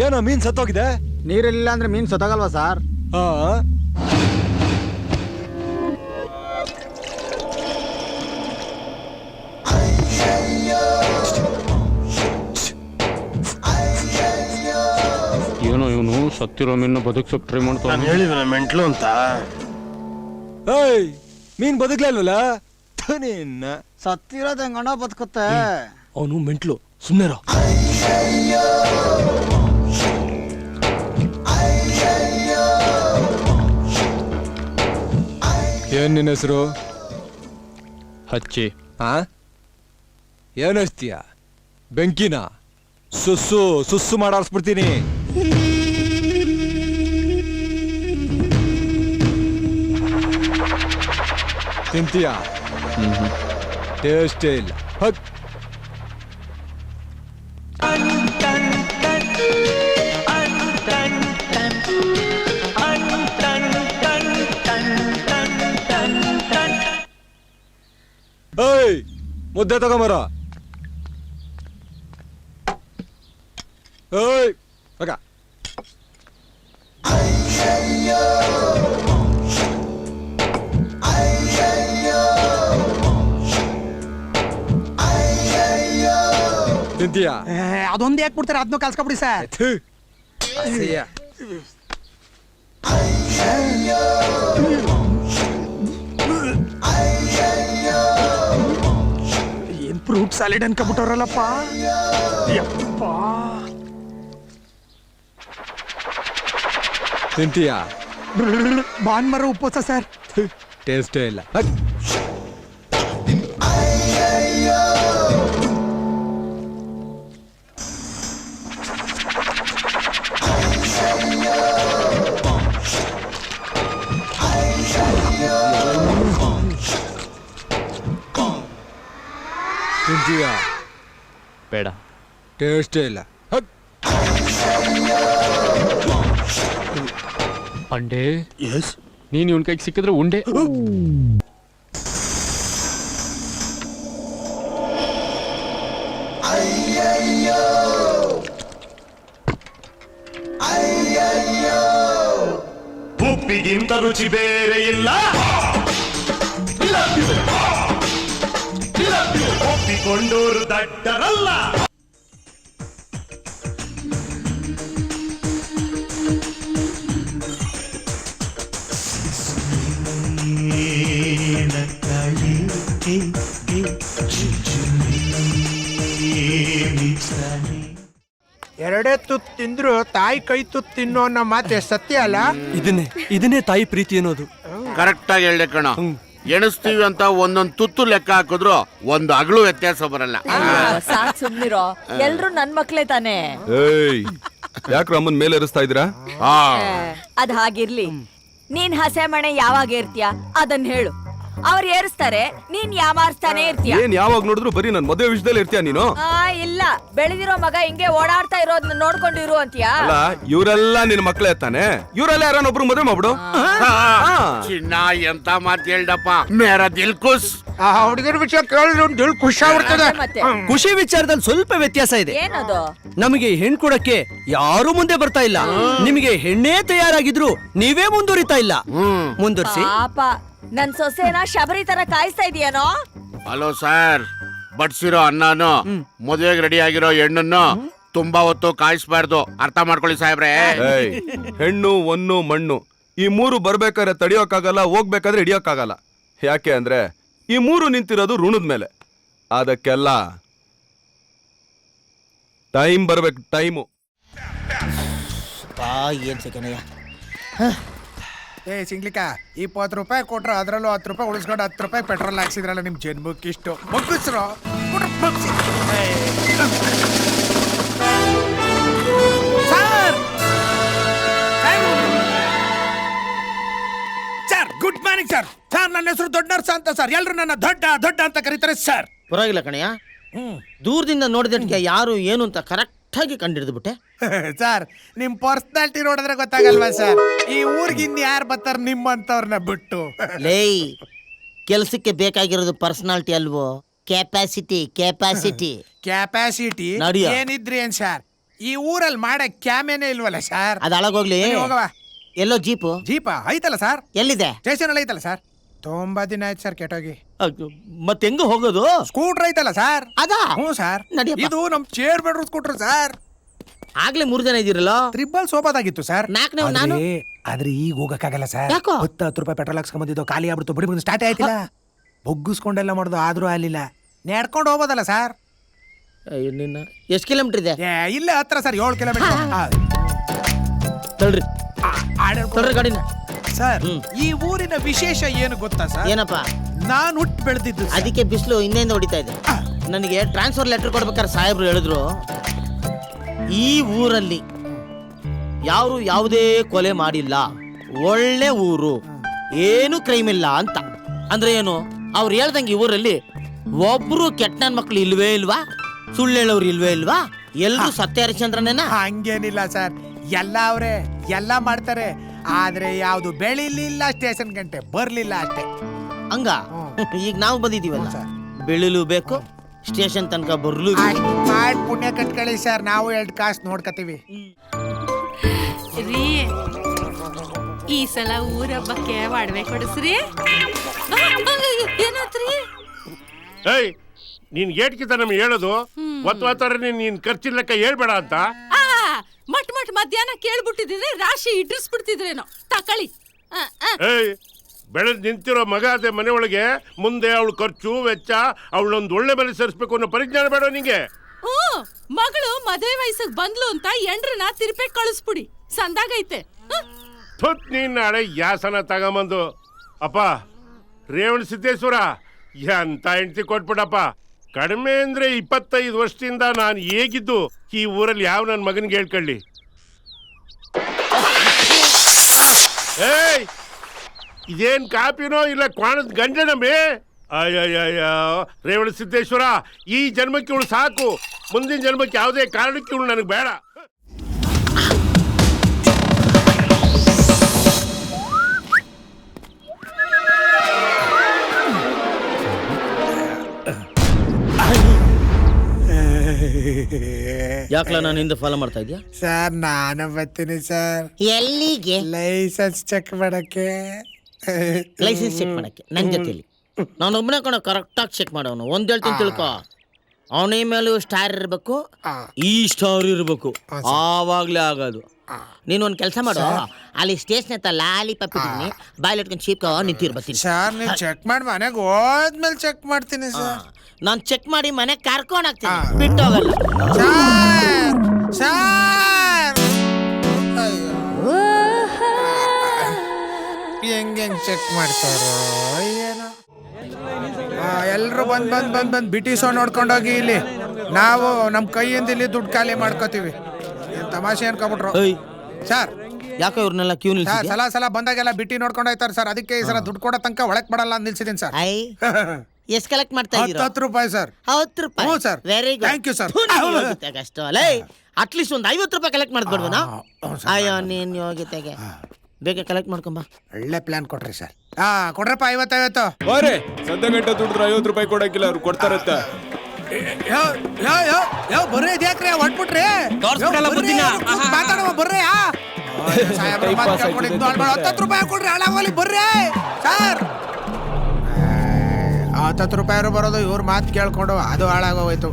ಏನೋ ಮೀನ್ ಸತ್ತೋಗಿದೆ. ನೀರಿಲ್ಲ ಅಂದ್ರೆ ಮೀನ್ ಸತ್ತೋಗಲ್ವಾ ಸರ್? ಏನೋ ಇವನು ಸತ್ತಿರೋ ಮೀನು ಬದುಕ್ಸೋಕ್ ಟ್ರೈ ಮಾಡ್ತಾನೆ. ಹೇಳಿದ ಮೆಂಟ್ಲು ಅಂತ. ಮೀನ್ ಬದುಕ್ಲಿಲ್ವಲ್ಲ? ಸತ್ತಿರೋದ್ ಹೆಂಗಣ್ಣ ಬದುಕುತ್ತೆ? ಅವನು ಮೆಂಟ್ಲು, ಸುಮ್ಮನೆ. ಏನ್ ನಿನ್ನ ಹೆಸರು? ಹಚ್ಚಿ. ಏನ್ ಹಚ್ತೀಯ? ಬೆಂಕಿನ ಸುಸ್ಸು ಮಾಡಾರ್ಸ್ಬಿಡ್ತೀನಿ. ತಿಂತೀಯ? ಟೇಸ್ಟೇ ಇಲ್ಲ. ಮುದ್ದೆ ತಗೊಂಬರ. ಮಗ ತಿಂತೀಯ? ಅದೊಂದು ಯಾಕೆ ಬಿಡ್ತಾರೆ? ಅದನ್ನು ಕಲ್ಸ್ಕೊಬಿಡಿ ಸರ್. ಏನ್ ಫ್ರೂಟ್ ಸಾಲಿಡ್ ಅನ್ಕೊಬಿಟ್ಟವ್ರಲ್ಲಪ್ಪ. ತಿಂತೀಯ? ಭಾನುವಾರ ಉಪವಾಸ ಸರ್. ಟೇಸ್ಟೇ ಇಲ್ಲ. ತಿಂತೀಯ? ಬೇಡ. ಟೇಸ್ಟೇ ಇಲ್ಲ. ಅಂಡೆ. ನೀನ್ ಇವನ್ ಕೈಗೆ ಸಿಕ್ಕಿದ್ರೆ ಉಂಡೆ. ಉಪ್ಪಿಗಿಂತ ರುಚಿ ಬೇರೆ ಇಲ್ಲ. ಒಪ್ಪಿಕೊಂಡೋರು ದಡ್ಡರಲ್ಲ. ಎರಡೇ ತುತ್ತು ತಿಂದ್ರು ತಾಯಿ ಕೈ ತುತ್ತು ತಿನ್ನೋ ಅನ್ನೋ ಮಾತೆ ಸತ್ಯ ಅಲ್ಲ? ಇದನ್ನೇ ತಾಯಿ ಪ್ರೀತಿ ಅನ್ನೋದು. ಕರೆಕ್ಟ್ ಆಗಿ ಹೇಳ್ದೆ ಕಣ. ಎಣಿಸ್ತೀವಿ ಅಂತ ಒಂದೊಂದ್ ತುತ್ತು ಲೆಕ್ಕ ಹಾಕಿದ್ರು ಒಂದು ಅಗಳು ವ್ಯತ್ಯಾಸ ಬರಲ್ಲ. ಸಾಕ್ ಸುಮ್ನಿರೋ, ಎಲ್ರು ನನ್ ಮಕ್ಳೇ ತಾನೇ. ಏಯ್ ಯಾಕ್ರ ಅಮ್ಮನ್ ಮೇಲೆ ಏರಿಸ್ತಾ ಇದ್ದೀರಾ? ಅದ್ ಹಾಗಿರ್ಲಿ, ನೀನ್ ಹಸೆ ಮಣೆ ಯಾವಾಗ ಏರ್ತೀಯ ಅದನ್ ಹೇಳು. ಅವ್ರು ಏರಿಸ್ತಾರೆ, ನೀನ್ ಯಾಮಾರಿಸ್ತಾನೆ ಇರ್ತೀಯ. ಏನ್ ಯಾವಾಗ ನೋಡಿದ್ರು ಬರೀ ನನ್ ಮದುವೆ ವಿಷಯದಲ್ಲಿ ಇರ್ತೀಯ ನೀನು? ಇಲ್ಲ, ಬೆಳೆದಿರೋ ಮಗ ಹಿಂಗೆ ಓಡಾಡ್ತಾ ಇರೋದನ್ನ ನೋಡ್ಕೊಂಡು ಇರು ಅಂತೀಯ. ಅಲ್ಲ, ಇವರೆಲ್ಲ ನಿನ್ ಮಕ್ಳೇ ತಾನೆ, ಇವರೆಲ್ಲ ಯಾರನ್ನೊಬ್ರು ಮದುವೆ ಮಾಡ್ಬಿಡು. ಚಿನ್ನ ಎಂತ ಮಾತು ಹೇಳ್ದಪ್ಪ, ಮೇರಾ ದಿಲ್ ಖುಷ್. ಆ ಹುಡುಗರ ವಿಷಯ ಕೇಳಿದ್ರು ದಿಲ್ ಖುಷಿ ಆಗ್ಬಿಡ್ತದೆ. ಮತ್ತೆ ಖುಷಿ ವಿಚಾರದಲ್ಲಿ ಸ್ವಲ್ಪ ವ್ಯತ್ಯಾಸ ಇದೆ. ಏನದು? ನಮಗೆ ಹೆಣ್ ಕೊಡಕ್ಕೆ ಯಾರು ಮುಂದೆ ಬರ್ತಾ ಇಲ್ಲ. ನಿಮಗೆ ಹೆಣ್ಣೇ ತಯಾರಾಗಿದ್ರು ನೀವೇ ಮುಂದುವರಿತಾ ಇಲ್ಲ. ಮುಂದುವರಿಸಿ. ಪಾಪ ನನ್ ಸೊಸೆನ ಶಬರಿ ತರ ಕಾಯಿಸ್ತಾ ಇದೀಯನೋ? ಹಲೋ ಸರ್, ಬಡ್ಸಿರೋ ಅನ್ನನು ಮದುವೆಗೆ ರೆಡಿ ಆಗಿರೋ ಹೆಣ್ಣನ್ನು ತುಂಬಾ ಹೊತ್ತು ಕಾಯಿಸ್ಬಾರ್ದು, ಅರ್ಥ ಮಾಡ್ಕೊಳ್ಳಿ ಸಾಹೇಬ್ರೆ. ಏಯ್, ಹೆಣ್ಣು ಒನ್ನು ಮಣ್ಣು ಈ ಮೂರು ಬರ್ಬೇಕಾದ್ರೆ ತಡಿಯೋಕ್ಕಾಗಲ್ಲ, ಹೋಗ್ಬೇಕಾದ್ರೆ ಹಿಡಿಯೋಕ್ಕಾಗಲ್ಲ. ಯಾಕೆ ಅಂದ್ರೆ ಈ ಮೂರು ನಿಂತಿರೋದು ಋಣದ ಮೇಲೆ. ಅದಕ್ಕೆಲ್ಲ ಟೈಮ್ ಬರ್ಬೇಕು, ಟೈಮು. ಏನ್ ಸೆಕೆಂಡಯ್ಯ. ಸಿಂಗ್ಲಿಕ್ಕ 20 ರೂಪಾಯಿ ಕೊಟ್ರು, ಅದ್ರಲ್ಲೂ 10 ರೂಪಾಯಿ ಉಳಿಸ್ಕೊಂಡು 10 ರೂಪಾಯಿ ಪೆಟ್ರೋಲ್ ಹಾಕ್ಸಿದ್ರಲ್ಲ ನಿಮ್ ಜನ್ಮಕ್ಕಿಷ್ಟು. ಮುಗಿಸ್ರು sir. Good morning sir. Sir, ನನ್ನ ಹೆಸರು ದೊಡ್ಡ ನರ್ಸ ಅಂತ ಸರ್. ಎಲ್ರು ನನ್ನ ದೊಡ್ಡ ದೊಡ್ಡ ಅಂತ ಕರೀತಾರೆ ಸರ್. ಪರವಾಗಿಲ್ಲ ಕಣಯ್ಯ, ದೂರದಿಂದ ನೋಡಿದಕ್ಕೆ ಯಾರು ಏನು ಅಂತ ಕರೆಕ್ಟ್ ಆಗಿ ಕಂಡಿಡಿದು ಬಿಟ್ಟೆ. ಸರ್, ನಿಮ್ ಪರ್ಸನಾಲಿಟಿ ನೋಡಿದ್ರೆ ಗೊತ್ತಾಗಲ್ವಾ ಸರ್? ಈ ಊರಿಗೆ ಇನ್ ಯಾರು ಬರ್ತಾರ ನಿಮ್ಮಂತವ್ರನ್ನ ಬಿಟ್ಟು? ಲೇಯ್, ಕೆಲ್ಸಕ್ಕೆ ಬೇಕಾಗಿರೋದು ಪರ್ಸನಾಲಿಟಿ ಅಲ್ವೋ, ಕೆಪಾಸಿಟಿ. ಕೆಪಾಸಿಟಿ ಕ್ಯಾಪಾಸಿಟಿ ನಡಿಯೋ. ಏನಿದ್ರಿ ಏನ್ ಸರ್? ಈ ಊರಲ್ಲಿ ಮಾಡಕ್ ಕ್ಯಾಮೇನೆ ಇಲ್ವಲ್ಲ ಸರ್? ಅದ್ ಹಾಳಾಗೋಗ್ಲಿ. ಹೋಗವ. ಎಲ್ಲೋ ಜೀಪು ಜೀಪ ಐತಲ್ಲ ಸರ್? ಎಲ್ಲಿದೆ? ಸ್ಟೇಷನ್ ಅಲ್ಲಿ ಐತಲ್ಲ ಸರ್. ತುಂಬಾ ದಿನ ಆಯ್ತು ಸರ್ ಕೆಟ್ಟೋಗಿ. ಮತ್ತೆ ಹೆಂಗ ಹೋಗೋದು? ಸ್ಕೂಟರ್ ಐತಲ್ಲ ಸರ್? ಅದಾ? ಹ್ಞೂ ಸರ್. ನಡಿಯಪ್ಪ. ಇದು ನಮ್ ಚೇರ್ ಬೆಡ್ರು ಸ್ಕೂಟರ್ ಸರ್. ಆಗ್ಲೇ 3 ಜನ ಇದೀರಲ್ಲ. Triple ಸೋಬಾದಾಗಿತ್ತು sir. ನಾನು ಆದ್ರೆ ಈಗ ಹೋಗಕ್ಕಾಗಲ್ಲ ಸರ್. ಯಾಕೋ? 10 ರೂಪಾಯಿ ಪೆಟ್ರೋಲ್ ಹಾಕ್ಸ್ಕೊಂಬಂದಿದ್ದು ಖಾಲಿ ಆಗ್ಬಿಡ್ತು. ಬಿಡಿ ಬಂದು ಸ್ಟಾರ್ಟ್ ಆಯ್ತಿಲ್ಲ. ಬೊಗ್ಗಿಸ್ಕೊಂಡೆಲ್ಲ ಮಾಡುದು, ಆದ್ರೂ ಆಗ್ಲಿಲ್ಲ. ನಡ್ಕೊಂಡು ಹೋಗೋದಲ್ಲ ಸರ್. ನಿನ್ನ ಎಷ್ಟು ಕಿಲೋಮೀಟರ್ ಇದೆ? ಇಲ್ಲ ಹತ್ರ ಸರ್, 7 ಕಿಲೋಮೀಟರ್. ತಳ್ರಿ ತಳ್ರಿ ಗಾಡಿನ. ಸರ್, ಈ ಊರಿನ ವಿಶೇಷ ಏನು ಗೊತ್ತಾ ಸರ್? ಏನಪ್ಪ? ನಾನು ಹುಟ್ಟು ಬೆಳೆದಿದ್ದು. ಅದಕ್ಕೆ ಬಿಸಿಲು ಹಿಂದೆಯಿಂದ ಹೊಡಿತಾ ಇದೆ. ನನಗೆ ಟ್ರಾನ್ಸ್ಫರ್ ಲೆಟರ್ ಕೊಡ್ಬೇಕಾದ್ರೆ ಸಾಹೇಬ್ರು ಹೇಳಿದ್ರು, ಈ ಊರಲ್ಲಿ ಯಾರು ಯಾವುದೇ ಕೊಲೆ ಮಾಡಿಲ್ಲ, ಒಳ್ಳೆ ಊರು, ಏನು ಕ್ರೈಮ್ ಇಲ್ಲ ಅಂತ. ಅಂದ್ರೆ ಏನು? ಅವ್ರು ಹೇಳ್ದಂಗೆ ಈ ಊರಲ್ಲಿ ಒಬ್ರು ಕೆಟ್ಟ ನನ್ ಮಕ್ಳು ಇಲ್ವೇ ಇಲ್ವಾ? ಸುಳ್ಳು ಹೇಳೋರು ಇಲ್ವೇ ಇಲ್ವಾ? ಎಲ್ರು ಸತ್ಯ ಹರಿಶ್ಚಂದ್ರನೇನ? ಹಂಗೇನಿಲ್ಲ ಸರ್, ಎಲ್ಲ ಅವ್ರೆ ಎಲ್ಲ ಮಾಡ್ತಾರೆ. ಆದ್ರೆ ಯಾವ್ದು ಬೆಳಿಲಿಲ್ಲ, ಸ್ಟೇಷನ್ ಗಂಟೆ ಬರ್ಲಿಲ್ಲ ಅಷ್ಟೇ. ಹಂಗ ಈಗ ನಾವು ಬಂದಿದೀವಲ್ಲ, ಬೆಳಿಲು ಬೇಕು, ಸ್ಟೇಷನ್ ತನಕ ಬರ್ಲು ಮಾಡಿ ಪುಣ್ಯ ಕಟ್ಕೊಳ್ಳಿ ಸರ್. ನಾವು 2 ಕಾಸು ನೋಡ್ಕತೀವಿ. ರೀ, ಈ ಸಲ ಊರಬ್ಬಕ್ಕೆ ಒಡವೆ ಕೊಡಿಸ್ರಿ. ಏನಾತ್ರಿ? ಏಯ್, ನೀನ್ ಏಟ್ಕಿತ ನಮ್ಗೆ ಹೇಳೋದು ಒತ್ತೊತ್ತಾರೆ ನೀನ್ ಖರ್ಚಿನ ಲೆಕ್ಕ ಹೇಳ್ಬೇಡ ಅಂತ. ಮಟ್ ಮಧ್ಯಾಹ್ನ ಕೇಳ್ಬಿಟ್ಟಿದ್ರೆ ರಾಶಿ ಇಡ್ರಿಸ್ಬಿಡ್ತಿದ್ರೇನೋ. ತಕಳಿ. ಏಯ್, ಬೆಳೆದ್ ನಿಂತಿರೋ ಮಗ ಅದೇ ಮನೆ ಒಳಗೆ, ಮುಂದೆ ಅವಳು ಖರ್ಚು ವೆಚ್ಚ, ಅವಳೊಂದು ಒಳ್ಳೆ ಮನೆ ಸೇರಿಸ್ಬೇಕು ಅನ್ನೋ ಪರಿಜ್ಞಾನ ಬೇಡ ನಿಂಗೆ? ಮಗಳು ಮದುವೆ ವಯಸ್ಸಿಗೆ ಬಂದ್ಲು ಅಂತ ಎಂಡ್ರನ್ನ ತಿರುಪೆ ಕಳಿಸ್ಬಿಡಿ, ಸಂದಾಗೈತೆ. ನೀನ್ ನಾಳೆ ಯಾಸನ ತಗೊಂಬಂದು, ಅಪ್ಪ ರೇವಣ ಸಿದ್ದೇಶ್ವರ ಎಂತ ಹೆಂಡತಿ ಕೊಟ್ಬಿಡಪ್ಪ. ಕಡಿಮೆ ಅಂದ್ರೆ 25 ವರ್ಷದಿಂದ ನಾನು ಹೇಗಿದ್ದು ಈ ಊರಲ್ಲಿ ಯಾವ ನನ್ನ ಮಗನಿಗೆ ಹೇಳ್ಕೊಳ್ಳಿ. ಏಯ್, ಇದೇನ್ ಕಾಪಿನೋ ಇಲ್ಲ ಕ್ವಾಣದ ಗಂಜನಮೇ? ಅಯ್ಯಯ್ಯ, ರೇವಣ ಸಿದ್ದೇಶ್ವರ, ಈ ಜನ್ಮಕ್ಕೆ ಇವಳು ಸಾಕು. ಮುಂದಿನ ಜನ್ಮಕ್ಕೆ ಯಾವುದೇ ಕಾರಣಕ್ಕೆ ಇವಳು ನನಗೆ ಬೇಡ. ಯಾಕಲ ನಾನು ಹಿಂದೆ ಫಾಲೋ ಮಾಡ್ತಾ ಇದೀಯಾ? ಸರ್, ನಾನು ಬರ್ತೀನಿ ಸರ್. ಎಲ್ಲಿಗೆ? ಲೈಸೆನ್ಸ್ ಚೆಕ್ ಮಾಡಕ್ಕೆ. ಲೈಸೆನ್ಸ್ ಚೆಕ್ ಮಾಡಕ್ಕೆ ನನ್ನ ಜೊತೆಲಿ ನಾನು ಒಬ್ಬನೇ ಕಣ ಕರೆಕ್ಟಾಗಿ ಚೆಕ್ ಮಾಡೋನು. ಒಂದ್ ಹೇಳ್ತೀನಿ ತಿಳ್ಕೊ, ಅವನ ಮೇಲೂ ಸ್ಟಾರ್ ಇರ್ಬೇಕು, ಈ ಸ್ಟಾರ್ ಇರ್ಬೇಕು, ಆವಾಗ್ಲೇ ಆಗೋದು. ನೀನು ಒಂದ್ ಕೆಲಸ ಮಾಡು, ಅಲ್ಲಿ ಸ್ಟೇಷನ್ ಹತ್ರ ಲಾಲಿ ಪಪ್ಪಿದ್ದೀನಿ, ಬಾಯ್ಲ್ ಇಟ್ಕೊಂಡು ಚೀಪ್ಕ ನಿಂತಿರ್ ಬರ್ತೀನಿ. ಸರ್, ನೀವು ಚೆಕ್ ಮಾಡಿ ಮನೆಗೆ ಹೋದ್ಮೇಲೆ ಚೆಕ್ ಮಾಡ್ತೀನಿ ಸರ್. ನಾನು ಚೆಕ್ ಮಾಡಿ ಮನೆ ಕರ್ಕೊಂಡು ಹೋಗ್ತೀನಿ, ಬಿಟ್ಟು ಹೋಗಲ್ಲ. ಹೆಂಗ್ ಚೆಕ್ ಮಾಡ್ತಾರೋ ಏನೋ. ಎಲ್ರು ಬಂದ್ ಬಿಟಿಸೋ ನೋಡ್ಕೊಂಡೋಗಿ ಇಲ್ಲಿ. ನಾವು ನಮ್ ಕೈಯಿಂದ ಇಲ್ಲಿ ದುಡ್ಡು ಖಾಲಿ ಮಾಡ್ಕೋತೀವಿ. ತಮಾಷೆ ಅನ್ಕೊಬಿಟ್ರು ಸರ್. ಯಾಕೋ ಇವ್ರನ್ನೆಲ್ಲ ಕ್ಯೂ ನಿಲ್ಸಿ ಸಲ ಬಂದಾಗೆಲ್ಲ ಬಿಟ್ಟಿ ನೋಡ್ಕೊಂಡು ಹೋಯ್ತಾರೆ ಸರ್. ಅದಕ್ಕೆ ಈ ಸಲ ದುಡ್ಡು ಕೊಡೋ ತನಕ ಒಳಕ್ ಬಡಲ್ಲ ಅಂತ ನಿಲ್ಸಿದೀನಿ ಸರ್. ಎಷ್ಟು ಕಲೆಕ್ಟ್ ಮಾಡ್ತಾ ಇದ್ದೀರಾ? 10 ರೂಪಾಯಿ ಸರ್. 10 ರೂಪಾಯಿ? ಹ್ಞೂ sir. Very good, thank you sir. ಅಷ್ಟು ಅಲ್ಲ, ಅಟ್ಲೀಸ್ಟ್ ಒಂದು 50 ರೂಪಾಯಿ ಕಲೆಕ್ಟ್ ಮಾಡ್ಬಿಡ್ಬೋನಾ? ಅಯ್ಯೋ ನೀನ್ ಯೋಗ್ಯತೆಗೆ ಬೇಗ ಕಲೆಕ್ಟ್ ಮಾಡ್ಕೊಂಬ. ಒಳ್ಳೆ ಪ್ಲಾನ್ ಕೊಟ್ರಿ ಸರ್. ಕೊಡ್ರಪ್ಪ 50. ಬಾರೆ ಸಂತೆ ಗಂಟೆ ದುಡ್ಡು 50 ರೂಪಾಯಿ ಕೊಡಕ್ಕಿಲ್ಲ, ಅವ್ರು ಕೊಡ್ತಾರತ್ತ. ಬರ್ರಿ ಇದ್ಯಾಕ್ರಿ ಹೊಟ್ಬಿಟ್ರಿ ಮಾತಾಡುವ ಬರ್ರಿ. 10 ರೂಪಾಯಿ ಕೊಡ್ರಿ ಹಾಳಾಗೋಲಿ ಬರ್ರಿ ಸರ್. 10 ರೂಪಾಯಿ ಬರೋದು ಇವ್ರ ಮಾತು ಕೇಳ್ಕೊಂಡು ಅದು ಹಾಳಾಗೋಯ್ತು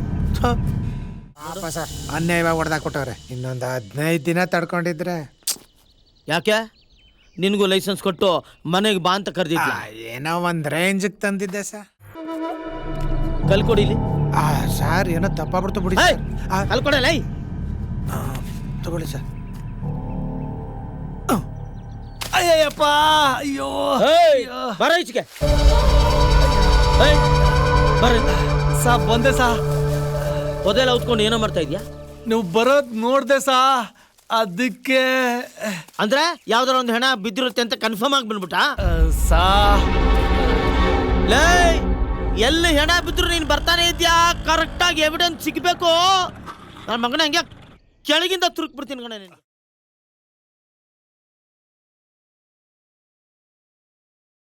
ಸರ್. ಅನ್ಯಾಯವಾಗಿ ಹೊಡೆದಾಕ್ಬಿಟ್ಟವ್ರೆ. ಇನ್ನೊಂದು 15 ದಿನ ತಡ್ಕೊಂಡಿದ್ರೆ. ಯಾಕೆ ನಿನಗೂ ಲೈಸೆನ್ಸ್ ಕೊಟ್ಟು ಮನೆಗೆ ಬಾ ಅಂತ ಕರೆದಿದ್ದ? ಏನೋ ಒಂದ್ ರೇಂಜಿಗೆ ತಂದಿದ್ದೆ ಸರ್. ಕಲ್ಕೊಡಿಲಿ ಸರ್. ಏನೋ ತಪ್ಪಾಗ್ಬಿಡ್ತು ಬಿಡಿ. ಕಲ್ಕೊಡಲ್ಲ ತಗೊಳ್ಳಿ ಸರ್. ಅಯ್ಯಪ್ಪ, ಅಯ್ಯೋ ಬರ ಈಚೆಗೆ ಬರ್ರಿ. ಬಂದೆ ಸಾ. ಒದೆಲ್ಲ ಉತ್ಕೊಂಡು ಏನೋ ಮಾಡ್ತಾ ಇದ್ಯಾ? ನೀವು ಬರೋದ್ ನೋಡ್ದೆ ಸಾ, ಅದಕ್ಕೆ. ಅಂದ್ರೆ ಯಾವ್ದಾರ ಒಂದು ಹೆಣ ಬಿದ್ದಿರುತ್ತೆ ಅಂತ ಕನ್ಫರ್ಮ್ ಆಗಿ ಬಂದ್ಬಿಟ್ಟ ಸಾ. ಲೇ, ಎಲ್ಲಿ ಹೆಣ ಬಿದ್ರು ನೀನ್ ಬರ್ತಾನೆ ಇದ್ಯಾ? ಕರೆಕ್ಟ್ ಆಗಿ ಎವಿಡೆನ್ಸ್ ಸಿಗ್ಬೇಕು. ನನ್ನ ಮಗನ ಹಂಗೆ ಕೆಳಗಿಂದ ತುರುಕ್ ಬಿಡ್ತೀನಿ ಕಣ.